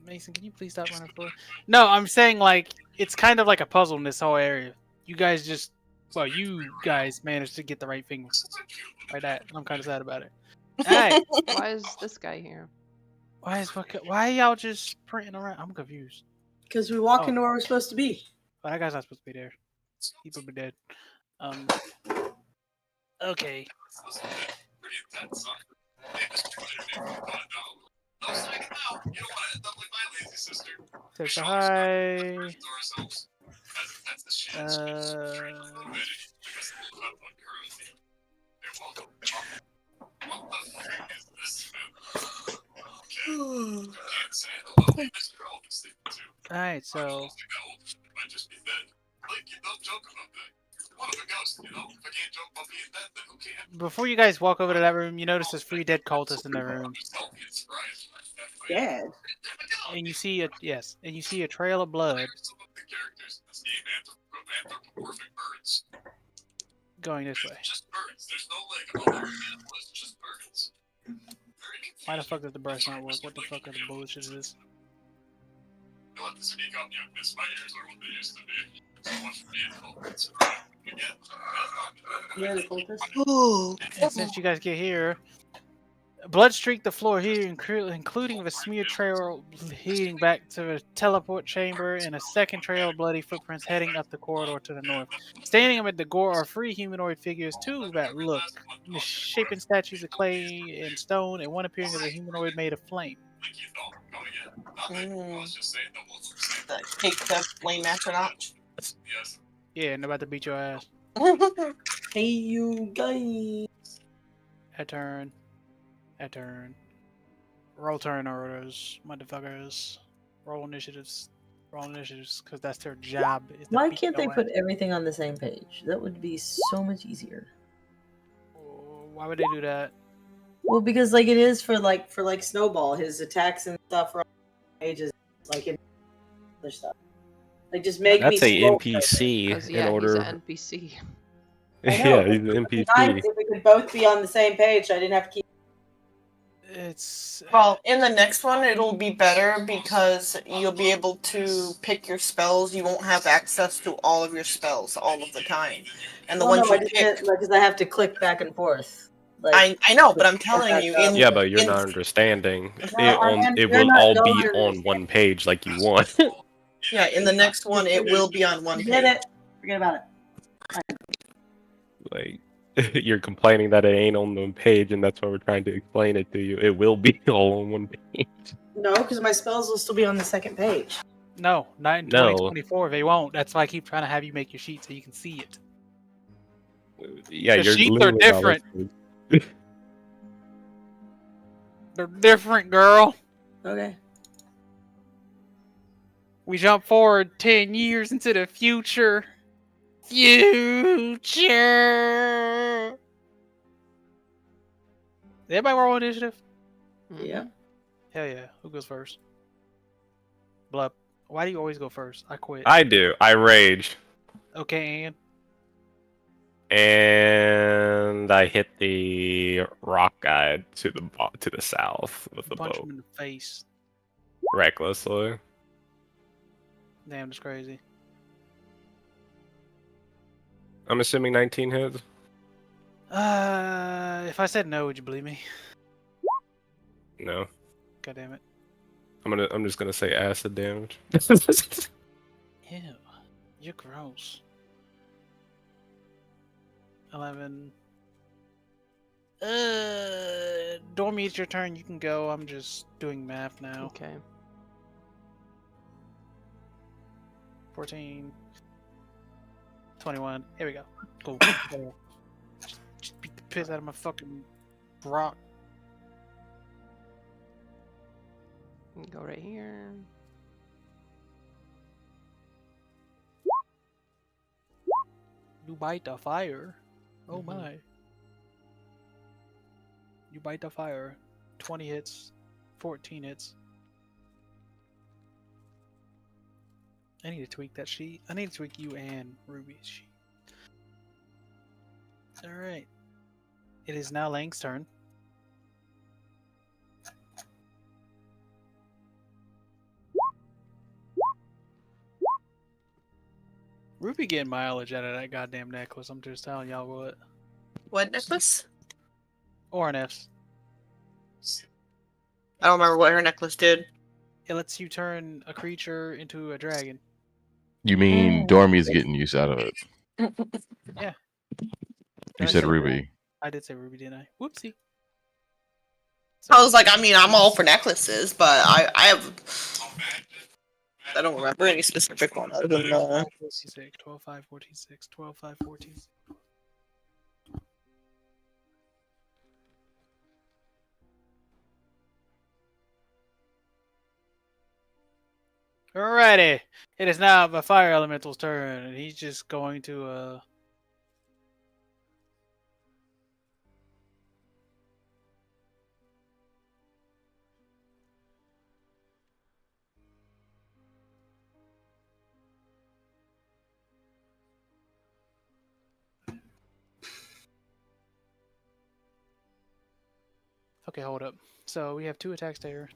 Mason, can you please stop running for? No, I'm saying like it's kind of like a puzzle in this whole area. You guys you guys managed to get the right thing like that. I'm kind of sad about it. Hey, Why is this guy here? why y'all just sprinting around? I'm confused. Because we walk Oh. into where we're supposed to be. Well, that guy's not supposed to be there. He would be dead. Okay. Pretty intense, huh? They just tried to make me $5. I was like, no, you don't want to end up like my lazy sister. Says hi. That's the shit. Because the club one currently. You're welcome. What the fuck is this move? Okay. Can't say hello. Mr. Obviously, too. Alright, so Might just be dead. Like, you don't joke about that. One of a ghost, you know? If I can't joke about being dead, then who can? before you guys walk over to that room, you notice there's 3 dead cultists in the room. Dead. And you see a trail of blood The characters, anthropomorphic birds. going this way. Just birds. There's no like other animals, just birds. Why the fuck does the brush not work? What the fuck are the bullshit is this? You'll have to speak up, young miss. My ears are what they used to be. So much vehicles. Yeah, the cultist. Ooh. And since you guys get here, blood streaked the floor here, including a smear trail leading back to a teleport chamber and a second trail of bloody footprints heading up the corridor to the north. Standing amid the gore are 3 humanoid figures, 2 that look misshapen statues of clay and stone, and one appearing as a humanoid made of flame. Take the flame astronaut. Yes. Yeah, and they're about to beat your ass. Hey, you guys. A turn. Roll turn orders, motherfuckers. Roll initiatives, because that's their job. is to Why beat can't they your put ass. everything on the same page? That would be so much easier. Why would they do that? Well, because like it is for like Snowball, his attacks and stuff are on pages, like in other stuff. Like just make That's me a scroll NPC Because in yeah, order. he's an NPC. I know, Yeah, he's an It'd be nice NPC. if we could both be on the same page, so I didn't have to keep. It's Well, in the next one, it'll be better because you'll be able to pick your spells. You won't have access to all of your spells all of the time. And the Well, ones no, you I just pick, meant, like, because I have to click back and forth. Like, I know, but I'm telling you, in Yeah, but you're in- not understanding. No, It you're will not all going be to on understand. one page like you want. yeah, in the next one, it will be on one Forget page. it. Forget about it. Like you're complaining that it ain't on one page, and that's why we're trying to explain it to you. It will be all on one page. No, because my spells will still be on the second page. no, not in No. 2024. They won't. That's why I keep trying to have you make your sheet so you can see it. Yeah, The you're sheets are literally not different. listening. They're different, girl. Okay. We jump forward 10 years into the future. Future. Everybody roll initiative? Yeah. Hell yeah. Who goes first? Blub. Why do you always go first? I quit. I do. I rage, Okay, Ann. and I hit the rock guy to the south with the Punch bow him in the face. recklessly. Damn, that's crazy. I'm assuming 19 hits. If I said no, would you believe me? No, God damn it. I'm just gonna say acid damage. Ew. You're gross. 11. Dormi, it's your turn. You can go. I'm just doing math now. Okay. 14. 21. Here we go. Cool. Just beat the piss out of my fucking rock. Go right here. You bite the fire. Oh Mhm. my. You bite the fire. 20 hits. 14 hits. I need to tweak that sheet. I need to tweak you and Ruby's sheet. Alright. It is now Lang's turn. Ruby getting mileage out of that goddamn necklace. I'm just telling y'all what. What necklace? Ornf's. I don't remember what her necklace did. It lets you turn a creature into a dragon. You mean Dormi's getting use out of it? Yeah. You said Ruby. I did say Ruby, didn't I? Whoopsie. I was like, I mean, I'm all for necklaces, but I have. I don't remember any specific one other than 12, 5, 14, 6, 12, 5, 14. Alrighty. It is now the fire elemental's turn, and he's just going to Okay, hold up. So we have 2 attacks there.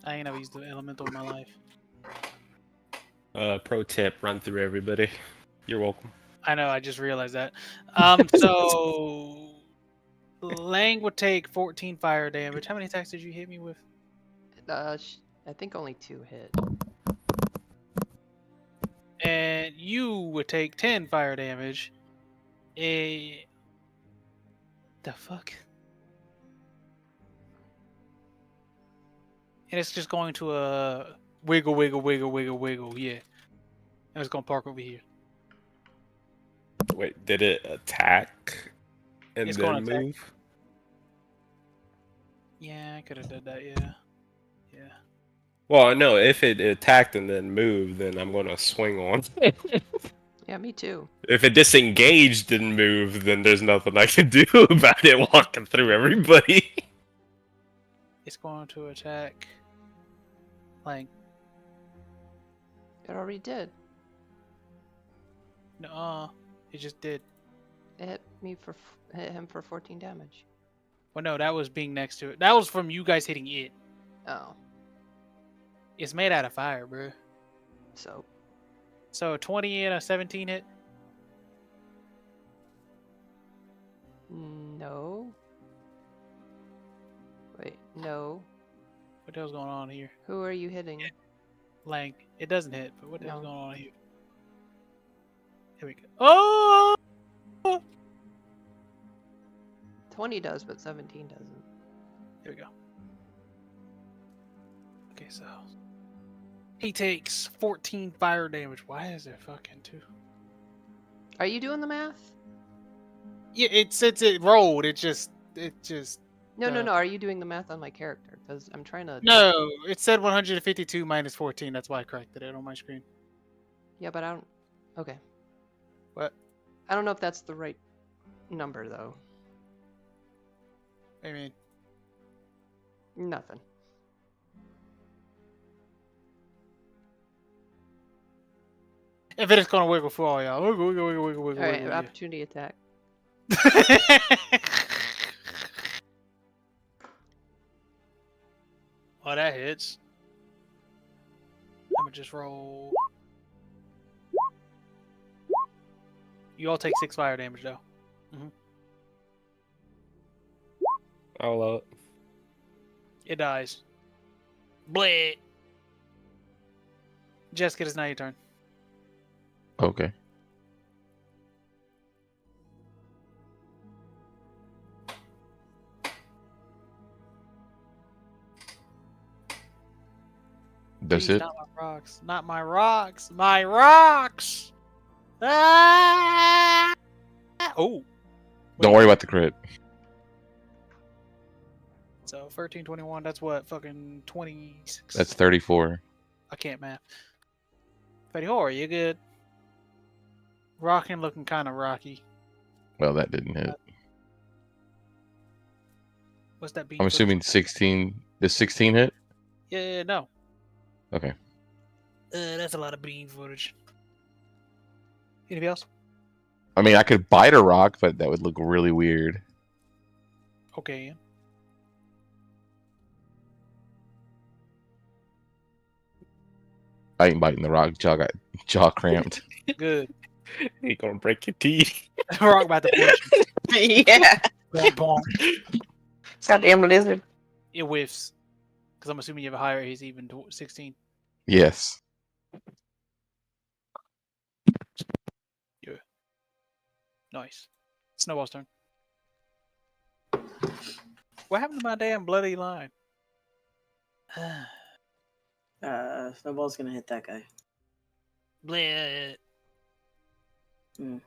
I ain't never used the elemental in my life. Pro tip: run through everybody. You're welcome. I know, I just realized that. So Lang would take 14 fire damage. How many attacks did you hit me with? I think only 2 hit. And you would take 10 fire damage. The fuck? And it's just going to wiggle, wiggle, wiggle, wiggle, wiggle. Yeah. And it's going to park over here. Wait, did it attack and It's then gonna attack. move? Yeah, I could have done that, yeah. Yeah. Well, no, if it attacked and then moved, then I'm going to swing on. Yeah, me too. If it disengaged and moved, then there's nothing I can do about it walking through everybody. It's going to attack Lang. It already did. No, it just did. It hit him for 14 damage. Well, no, that was being next to it. That was from you guys hitting it. Oh, It's made out of fire, bro. so So a 20 and a 17 hit? no. Wait, no. What the hell's going on here? Who are you hitting? Lang. It doesn't hit, but what the hell's No. going on here? Here we go. Oh! 20 does, but 17 doesn't. Here we go. Okay, so he takes 14 fire damage. Why is there fucking 2? Are you doing the math? Yeah, it rolled. It just No, no, no. Are you doing the math on my character? Because I'm trying to. No, it said 152 minus 14. That's why I corrected it on my screen. Yeah, but I don't. Okay. What? I don't know if that's the right number though. I mean, Nothing. if it is gonna wiggle for all y'all, wiggle, wiggle, wiggle, wiggle, wiggle. All right, wiggle, opportunity attack. Oh, that hits. I'm gonna just roll. You all take 6 fire damage though. I'll allow it. It dies. Bleh. Jesk, it is now your turn. Okay. That's Jeez, it? Not my rocks. Not my rocks. My rocks. Ah! Oh. Don't worry about the crit. So 13, 21. That's what? Fucking 26. That's 34. I can't math. 34. You good? Rocking, looking kind of rocky. Well, that didn't hit. What's that beam? I'm footage? assuming 16. Does 16 hit? Yeah, no. Okay. That's a lot of beam footage. Anything else? I mean, I could bite a rock, but that would look really weird. Okay. I ain't biting the rock. Jaw cramped. Good. You're gonna break your teeth. Rock about to push. Yeah. Bonk, bonk. Goddamn lizard. It whiffs. Because I'm assuming you have a higher AC even 16. Yes. Yeah. Nice. Snowball's turn. What happened to my damn bloody line? Snowball's gonna hit that guy. Bleh. Hmm.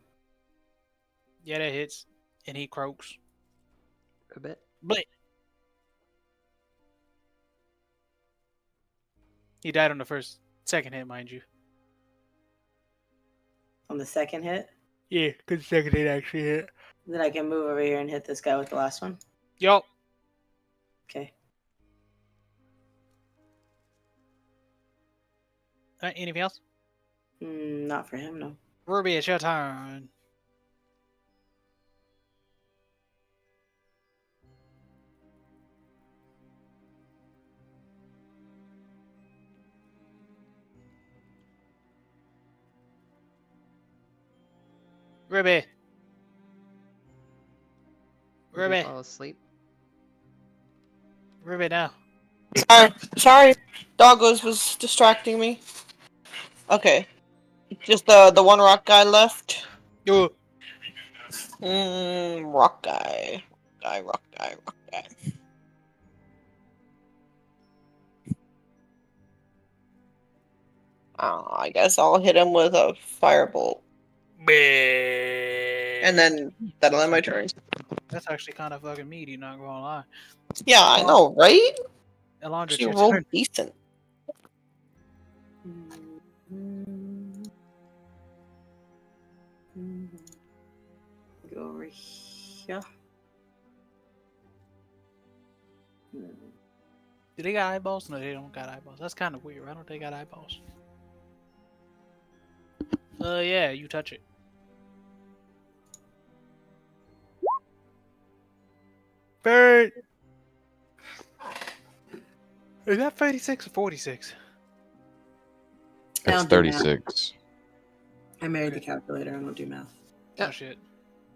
Yeah, that hits. And he croaks. A bit. Bleh. He died on the second hit, mind you. On the second hit, Yeah, because the second hit actually hit. then I can move over here and hit this guy with the last one. Yup. Okay. Anything else? Not for him, no. Ruby, it's your turn. Ruby. Did you Ruby. fall asleep? Ruby, now. Sorry. Doggos was distracting me. Okay. Just the one rock guy left. Yo. Rock guy. Rock guy. I guess I'll hit him with a firebolt. And then that'll end my turn. That's actually kind of fucking meaty, not gonna lie. Yeah, I know, right? Elondra, She your rolled turn. decent. Go over here. Do they got eyeballs? No, they don't got eyeballs. That's kind of weird. Why don't they got eyeballs? Yeah, you touch it. Bird! Is that 36 or 46? I That's don't do math. 36. I married the calculator. I don't do math. Oh shit.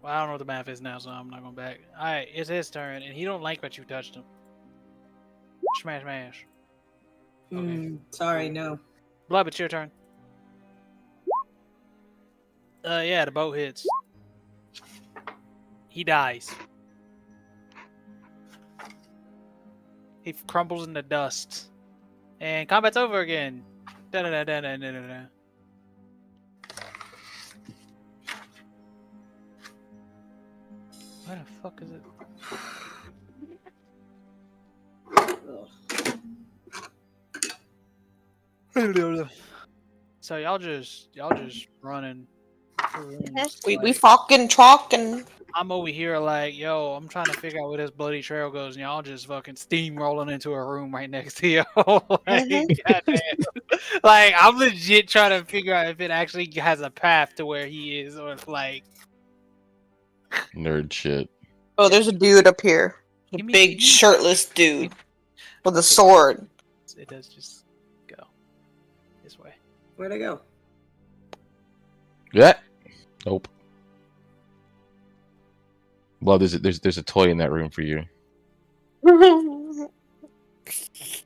Well, I don't know what the math is now, so I'm not going back. Alright, it's his turn, and he don't like that you touched him. Smash, smash. Okay. Sorry, no. Blub, it's your turn. Yeah, the boat hits. He dies. He crumbles into dust. And combat's over again. Da-da-da-da-da-da-da. Where the fuck is it? So y'all just running. We fucking talking. I'm over here like, yo, I'm trying to figure out where this bloody trail goes, and y'all just fucking steamrolling into a room right next to you. Like, goddamn. Like, I'm legit trying to figure out if it actually has a path to where he is, or if like Nerd shit. Oh, there's a dude up here. A Give me- big give me- shirtless dude with a sword. it does just go this way. Where'd I go? Yeah. Nope. Well, there's a toy in that room for you.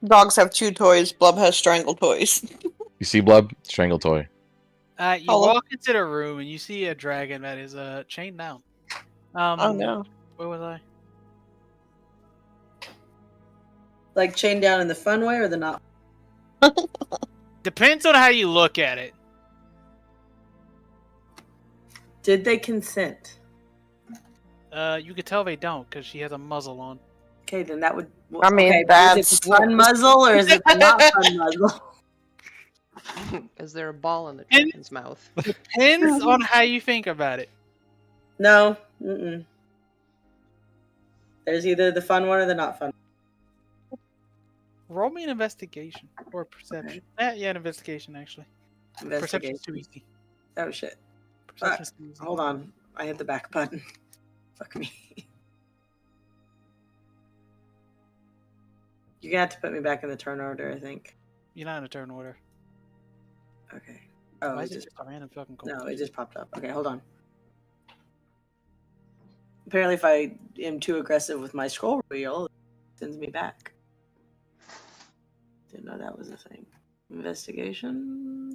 Dogs have two toys. Blub has strangle toys. You see, Blub? Strangle toy. You Hello. walk into the room and you see a dragon that is chained down. Oh no. Where was I? Like chained down in the fun way or the not? Depends on how you look at it. Did they consent? You could tell they don't because she has a muzzle on. Okay, then that would. I mean, okay, that's is it the fun muzzle or is it the not fun muzzle? Is there a ball in the dragon's mouth? Depends on how you think about it. No. Mm-mm. There's either the fun one or the not fun. Roll me an investigation or perception. Yeah, an investigation actually. Perception's too easy. Oh shit. Perception's too easy. Hold on. I hit the back button. Fuck me. You're gonna have to put me back in the turn order, I think. You're not in a turn order. Okay. Oh, Why it is it just, just a random fucking call? no, it just popped up. Okay, hold on. Apparently, if I am too aggressive with my scroll wheel, it sends me back. Didn't know that was a thing. Investigation.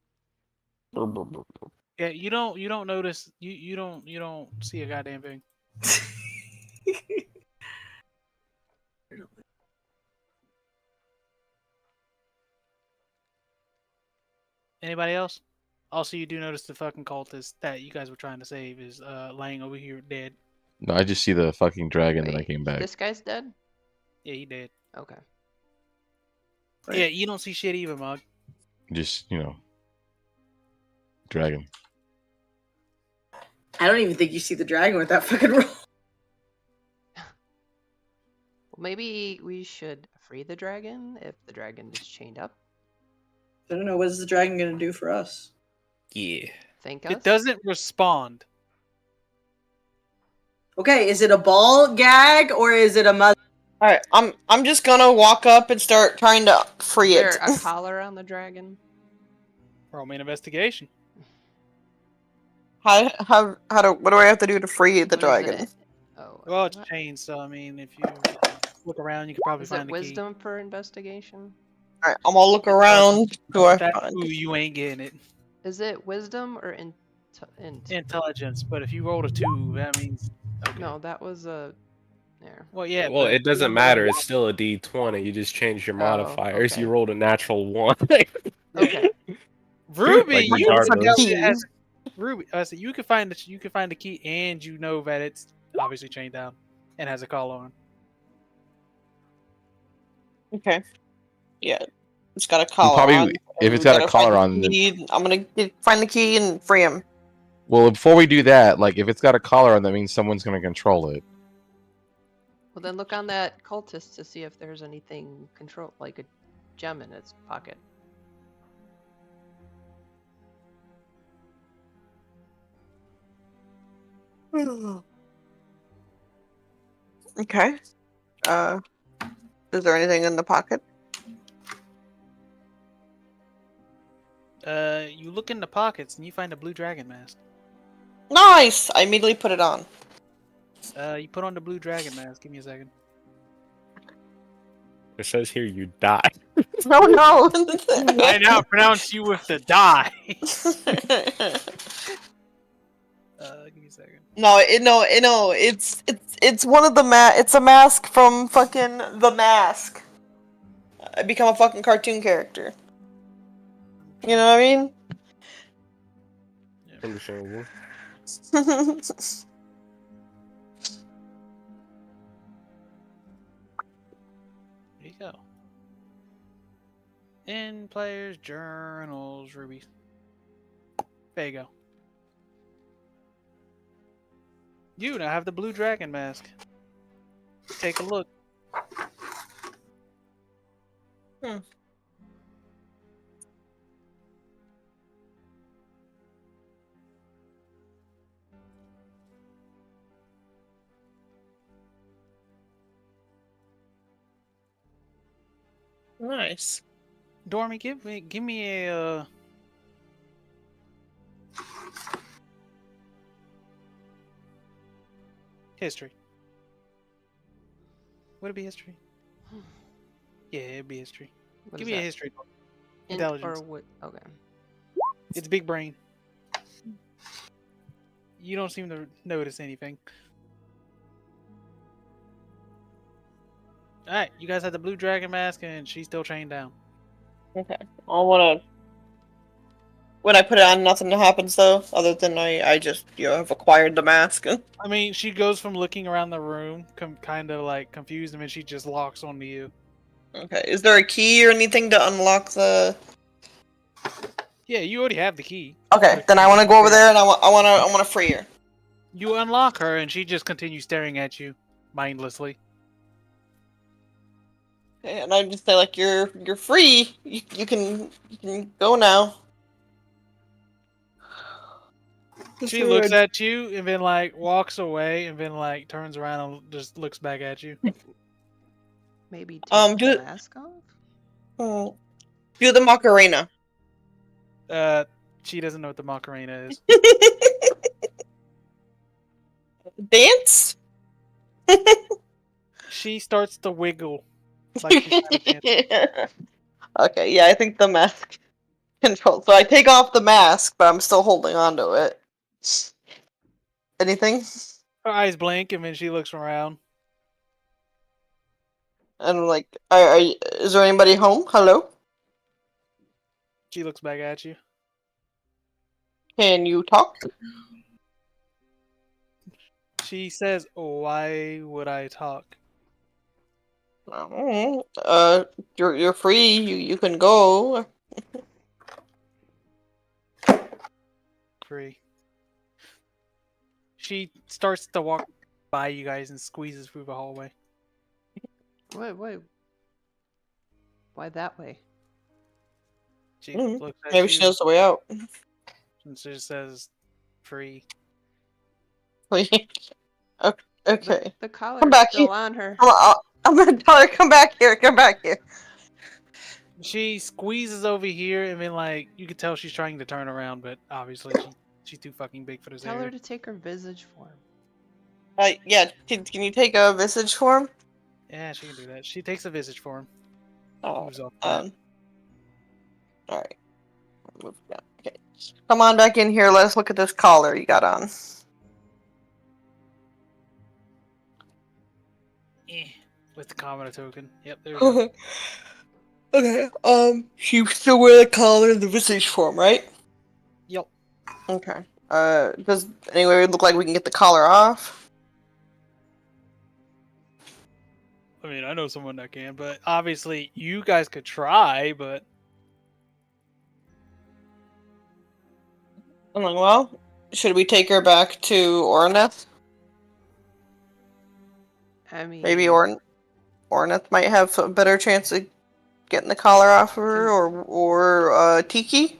Yeah, you don't notice. You don't see a goddamn thing. Anybody else? Also, you do notice the fucking cultist that you guys were trying to save is laying over here dead. No, I just see the fucking dragon that I Wait, came back. This guy's dead? Yeah, he dead. Okay. Right. Yeah, you don't see shit either, Mug. Just, dragon. I don't even think you see the dragon with that fucking roll. Well, maybe we should free the dragon if the dragon is chained up. I don't know. What is the dragon gonna do for us? Yeah. Thank us. It doesn't respond. Okay, is it a ball gag or is it a mother? Alright, I'm just gonna walk up and start trying to free Is it. there a collar on the dragon? Roll me an investigation. What do I have to do to free the What is dragon? it? Oh, Well, it's what? chained, so I mean, if you look around, you can probably Is find it the key. wisdom for investigation? Alright, I'm gonna look around. Do I find? Ooh, you ain't getting it. Is it wisdom or Intelligence, but if you rolled a 2, that means okay. No, that was a. There. Well, yeah. Well, but it doesn't matter. It's still a D20. You just change your modifiers. okay. You rolled a natural 1. Okay. Ruby, Like, you regardless. can has Ruby. So you can find the key, and you know that it's obviously chained down and has a collar on. Okay. Yeah. It's got a collar probably- on. if and it's we got a gotta collar find on, the key. I'm gonna find the key and free him. Well, before we do that, like, if it's got a collar on, that means someone's gonna control it. Well, then look on that cultist to see if there's anything like a gem in its pocket. Okay. Is there anything in the pocket? You look in the pockets and you find a blue dragon mask. Nice! I immediately put it on. You put on the blue dragon mask. Give me a second. It says here you die. No, no! I now pronounce you with the die. Give me a second. No, it's one of the it's a mask from fucking The Mask. I become a fucking cartoon character. You know what I mean? Understandable. There you go. In players journals, Ruby. There you go. You now have the blue dragon mask. Take a look. Nice. Dormi, give me a history. Would it be history? Yeah, it'd be history. What Give is me a that? history. Int Intelligence. or what? Okay. It's big brain. You don't seem to notice anything. Alright, you guys had the blue dragon mask and she's still chained down. Okay. When I put it on, nothing happens though, other than I just, have acquired the mask. I mean, she goes from looking around the room, kind of like confused, and then she just locks onto you. Okay. Is there a key or anything to unlock the... Yeah, you already have the key. Okay, then I want to go over there and I want to free her. You unlock her, and she just continues staring at you mindlessly. And I just say like, you're free. You can go now. She looks at you and then like walks away and then like turns around and just looks back at you. Maybe take the mask off? Do the Macarena. She doesn't know what the Macarena is. Dance? She starts to wiggle. Like she's trying to dance. Okay, yeah, I think the mask control. So I take off the mask, but I'm still holding on to it. Anything? Her eyes blink and then she looks around. And I'm like, is there anybody home? Hello? She looks back at you. Can you talk? She says, "Why would I talk?" You're free. You can go. Free. She starts to walk by you guys and squeezes through the hallway. Wait. Why that way? She looks at Maybe you she knows the way out. and she says, "Free." Okay. The Come collar's back still here. on her. I'm gonna tell her, come back here. Come back here. She squeezes over here, and then like you can tell she's trying to turn around, but obviously she's too fucking big for this Tell area. her to take her visage form. Yeah. Can you take a visage form? Yeah, she can do that. She takes a visage form. Oh. Moves off that. All right. Move down. Okay. Come on back in here. Let's look at this collar you got on. With the commoner token. Yep, there we go. Okay. You still wear the collar and the visage form, right? Yep. Okay. Does anyway look like we can get the collar off? I mean, I know someone that can, but obviously you guys could try, but I'm like, well, should we take her back to Orneth? I mean, Maybe Orneth might have a better chance of getting the collar off of her, or Tiki.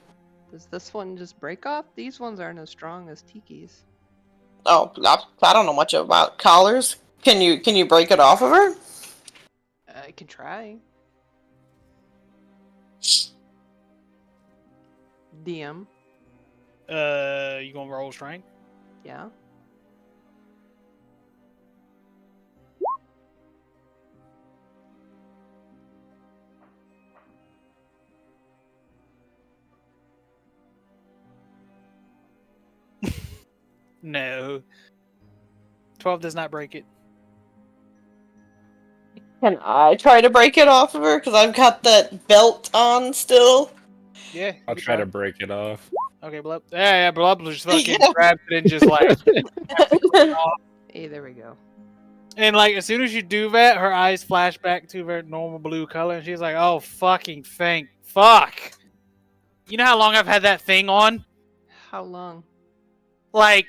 Does this one just break off? These ones aren't as strong as Tiki's. Oh, I don't know much about collars. Can you break it off of her? I can try. DM. you gonna roll strength? Yeah. No. 12 does not break it. Can I try to break it off of her? Because I've got that belt on still. Yeah. I'll try to break it off. Okay, Blub. Yeah, Blub just fucking grabs it and just like. Hey, there we go. And like as soon as you do that, her eyes flash back to their normal blue color, and she's like, "Oh fucking fuck! You know how long I've had that thing on? How long? Like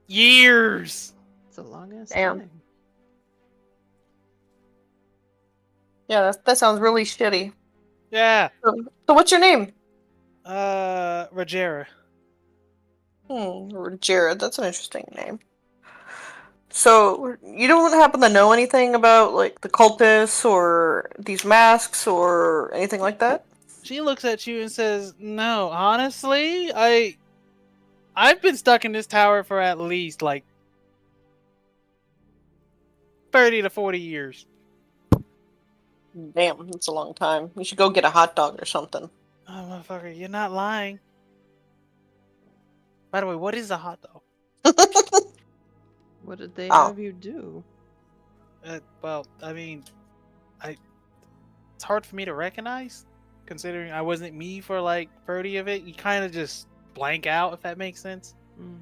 years." It's a long ass Damn. time. Yeah, that sounds really shitty. Yeah. So what's your name? Rogera. Jared. That's an interesting name. So you don't happen to know anything about like the cultists or these masks or anything like that? She looks at you and says, "No, honestly, I've been stuck in this tower for at least like 30 to 40 years." Damn, that's a long time. You should go get a hot dog or something. Oh, motherfucker, you're not lying. By the way, what is a hot dog? What did they Oh. have you do? Well, I mean, it's hard for me to recognize, considering I wasn't me for like 30 of it. You kind of just blank out, if that makes sense. Mm.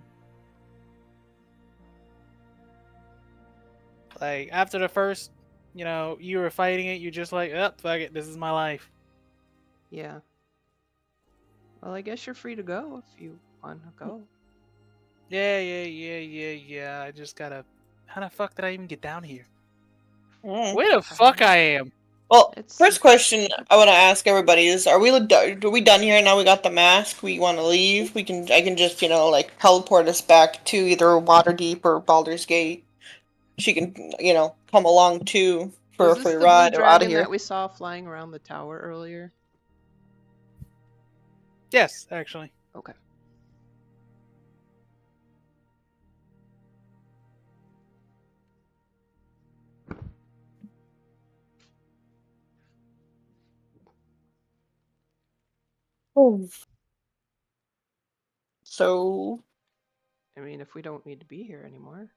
Like after the first, you were fighting it, you're just like, oh, fuck it, this is my life. Yeah. Well, I guess you're free to go if you want to go. Yeah. I just gotta. How the fuck did I even get down here? Mm. Where the fuck I am? Well, It's- first question I want to ask everybody is: Are we done here? Now we got the mask. We want to leave. I can just like teleport us back to either Waterdeep or Baldur's Gate. She can come along too for Was a this free the ride blue out of dragon here. that we saw flying around the tower earlier? Yes, actually. Okay. Oh. So, I mean, if we don't need to be here anymore.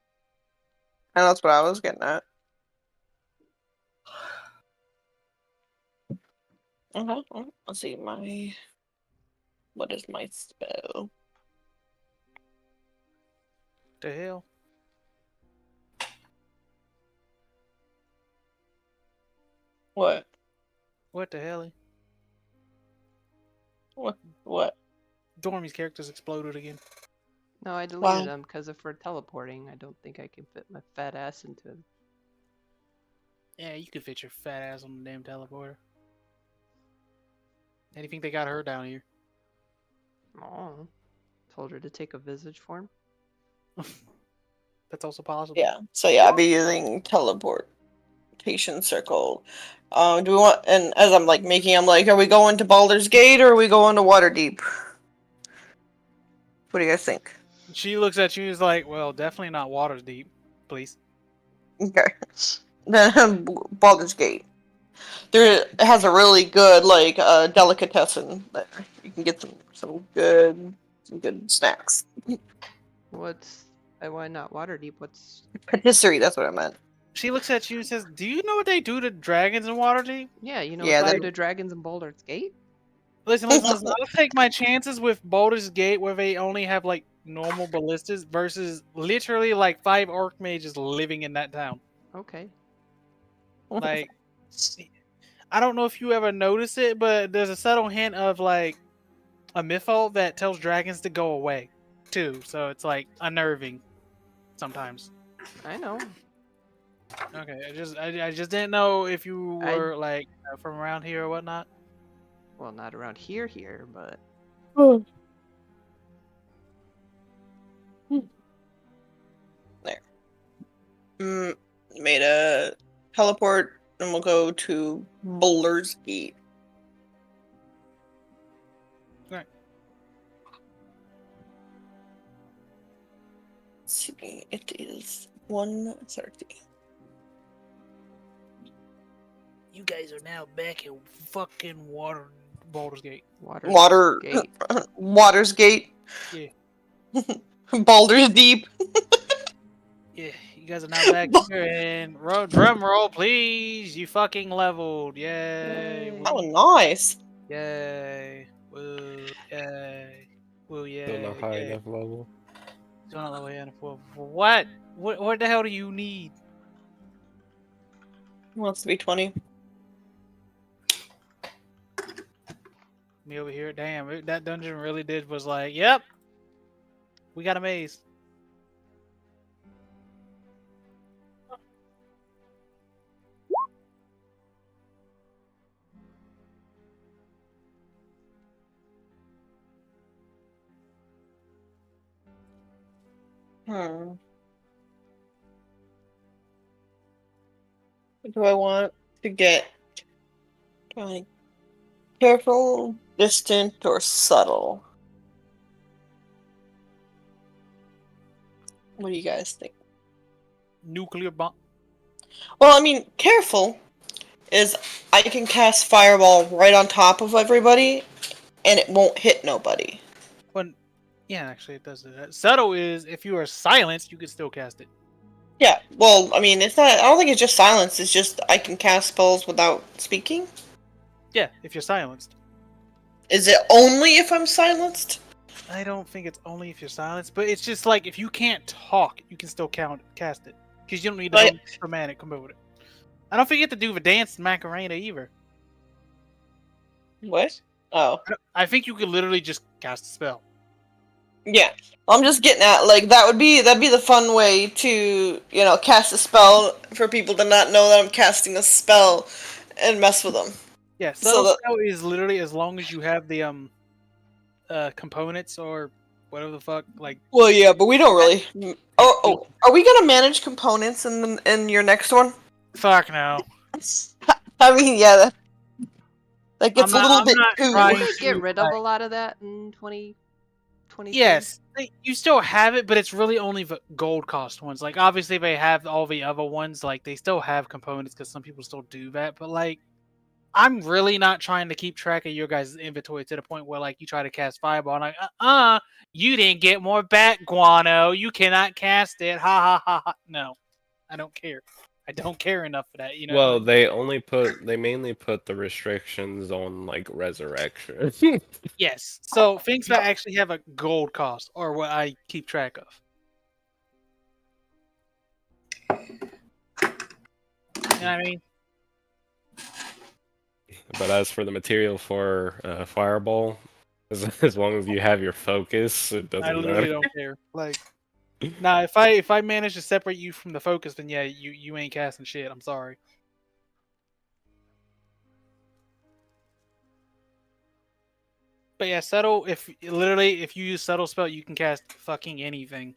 and that's what I was getting at. Let's see, What is my spell? The hell? What? What the hell? What? Dormi's character's exploded again. No, I deleted Wow. them because if we're teleporting, I don't think I can fit my fat ass into them. Yeah, you could fit your fat ass on the damn teleporter. How do you think they got her down here? Oh, told her to take a visage form. That's also possible. Yeah. So yeah, I'd be using teleportation circle. Do we want? And as I'm like making, I'm like, are we going to Baldur's Gate or are we going to Waterdeep? What do you guys think? She looks at you and is like, well, definitely not Water's Deep, please. Okay. Then Baldur's Gate. There it has a really good like delicatessen there. You can get some good snacks. What's why not Waterdeep? What's Patisserie, that's what I meant. She looks at you and says, do you know what they do to dragons in Waterdeep? yeah, you know Yeah, what that- they do to dragons in Baldur's Gate? Listen. I'll take my chances with Baldur's Gate where they only have like normal ballistas versus literally like 5 archmages living in that town. Okay. Like, I don't know if you ever notice it, but there's a subtle hint of like a mythal that tells dragons to go away too. So it's like unnerving sometimes. I know. Okay, I just didn't know if you were like from around here or whatnot. Well, not around here, but Made a teleport and we'll go to Baldur's Gate. Right. Let's see, it is 1:30. You guys are now back in fucking Baldur's Gate. Gate. Water's Gate. Yeah. Baldur's Deep. Yeah, you guys are now back here, and drum roll, please. You fucking leveled. Yay. Oh, nice. Yay. Woo. Yay. Woo, yay. Still not high yay. enough level. Still not level enough. For what? What the hell do you need? Wants to be 20. Me over here. Damn, that dungeon really was like, yep. We got a maze. What do I want to get? Careful, distant, or subtle? What do you guys think? Nuclear bomb. Well, I mean, careful is I can cast fireball right on top of everybody, and it won't hit nobody. Well, yeah, actually, it does do that. Subtle is if you are silenced, you can still cast it. Yeah, well, I mean, it's not. I don't think it's just silence. It's just I can cast spells without speaking. Yeah, if you're silenced. Is it only if I'm silenced? I don't think it's only if you're silenced, but it's just like if you can't talk, you can still cast it because you don't need to command it. Come over it. I don't think you have to do the dance Macarena either. What? Oh, I think you could literally just cast a spell. yeah. I'm just getting at like that'd be the fun way to cast a spell for people to not know that I'm casting a spell and mess with them. Yeah, subtle spell is literally as long as you have the components or whatever the fuck like. Well, yeah, but we don't really. Oh, are we gonna manage components in your next one? Fuck no. I mean, yeah, that gets a little bit too. Did we get rid of a lot of that in 2020? Yes, you still have it, but it's really only the gold cost ones. Like, obviously, they have all the other ones. Like, they still have components because some people still do that. But like, I'm really not trying to keep track of your guys' inventory to the point where like you try to cast fireball and like, you didn't get more bat guano. You cannot cast it. Ha ha ha ha. No, I don't care. I don't care enough for that. You know. Well, like- they mainly put the restrictions on like resurrection. yes. So things that actually have a gold cost, or what I keep track of. You know what I mean? But as for the material for fireball, as long as you have your focus, it I doesn't literally matter. don't care. Like, nah, if I manage to separate you from the focus, then yeah, you ain't casting shit. I'm sorry. But yeah, subtle. If you use subtle spell, you can cast fucking anything,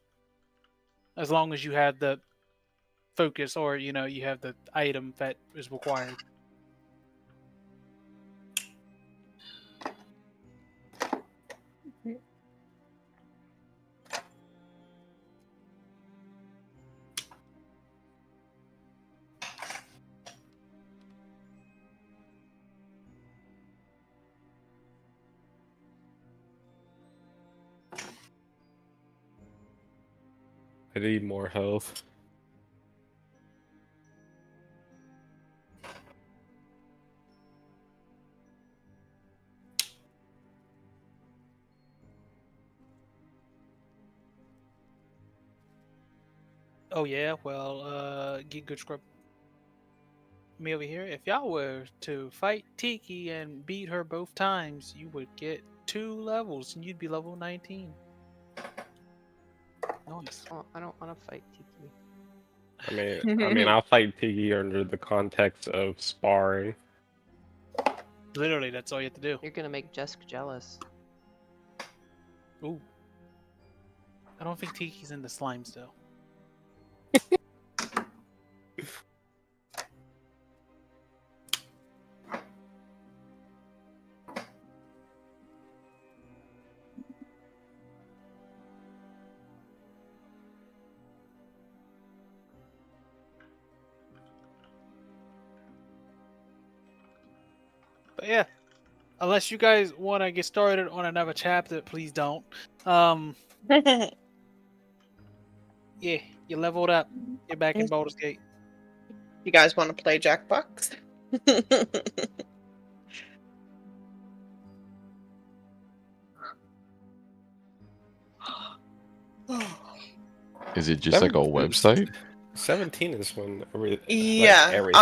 as long as you have the focus, or you have the item that is required. I need more health. Oh yeah, well, get good scrub. Me over here. If y'all were to fight Tiki and beat her both times, you would get 2 levels, and you'd be level 19. Nice. Oh, I don't want to fight Tiki. I mean, I'll fight Tiggy under the context of sparring. Literally, that's all you have to do. You're gonna make Jesk jealous. Ooh. I don't think Tiki's in the slimes though. But yeah, unless you guys want to get started on another chapter, please don't. Yeah, you leveled up. You're back in Baldur's Gate. You guys want to play Jackbox? Is it just like a website? 17 is when Yeah. everything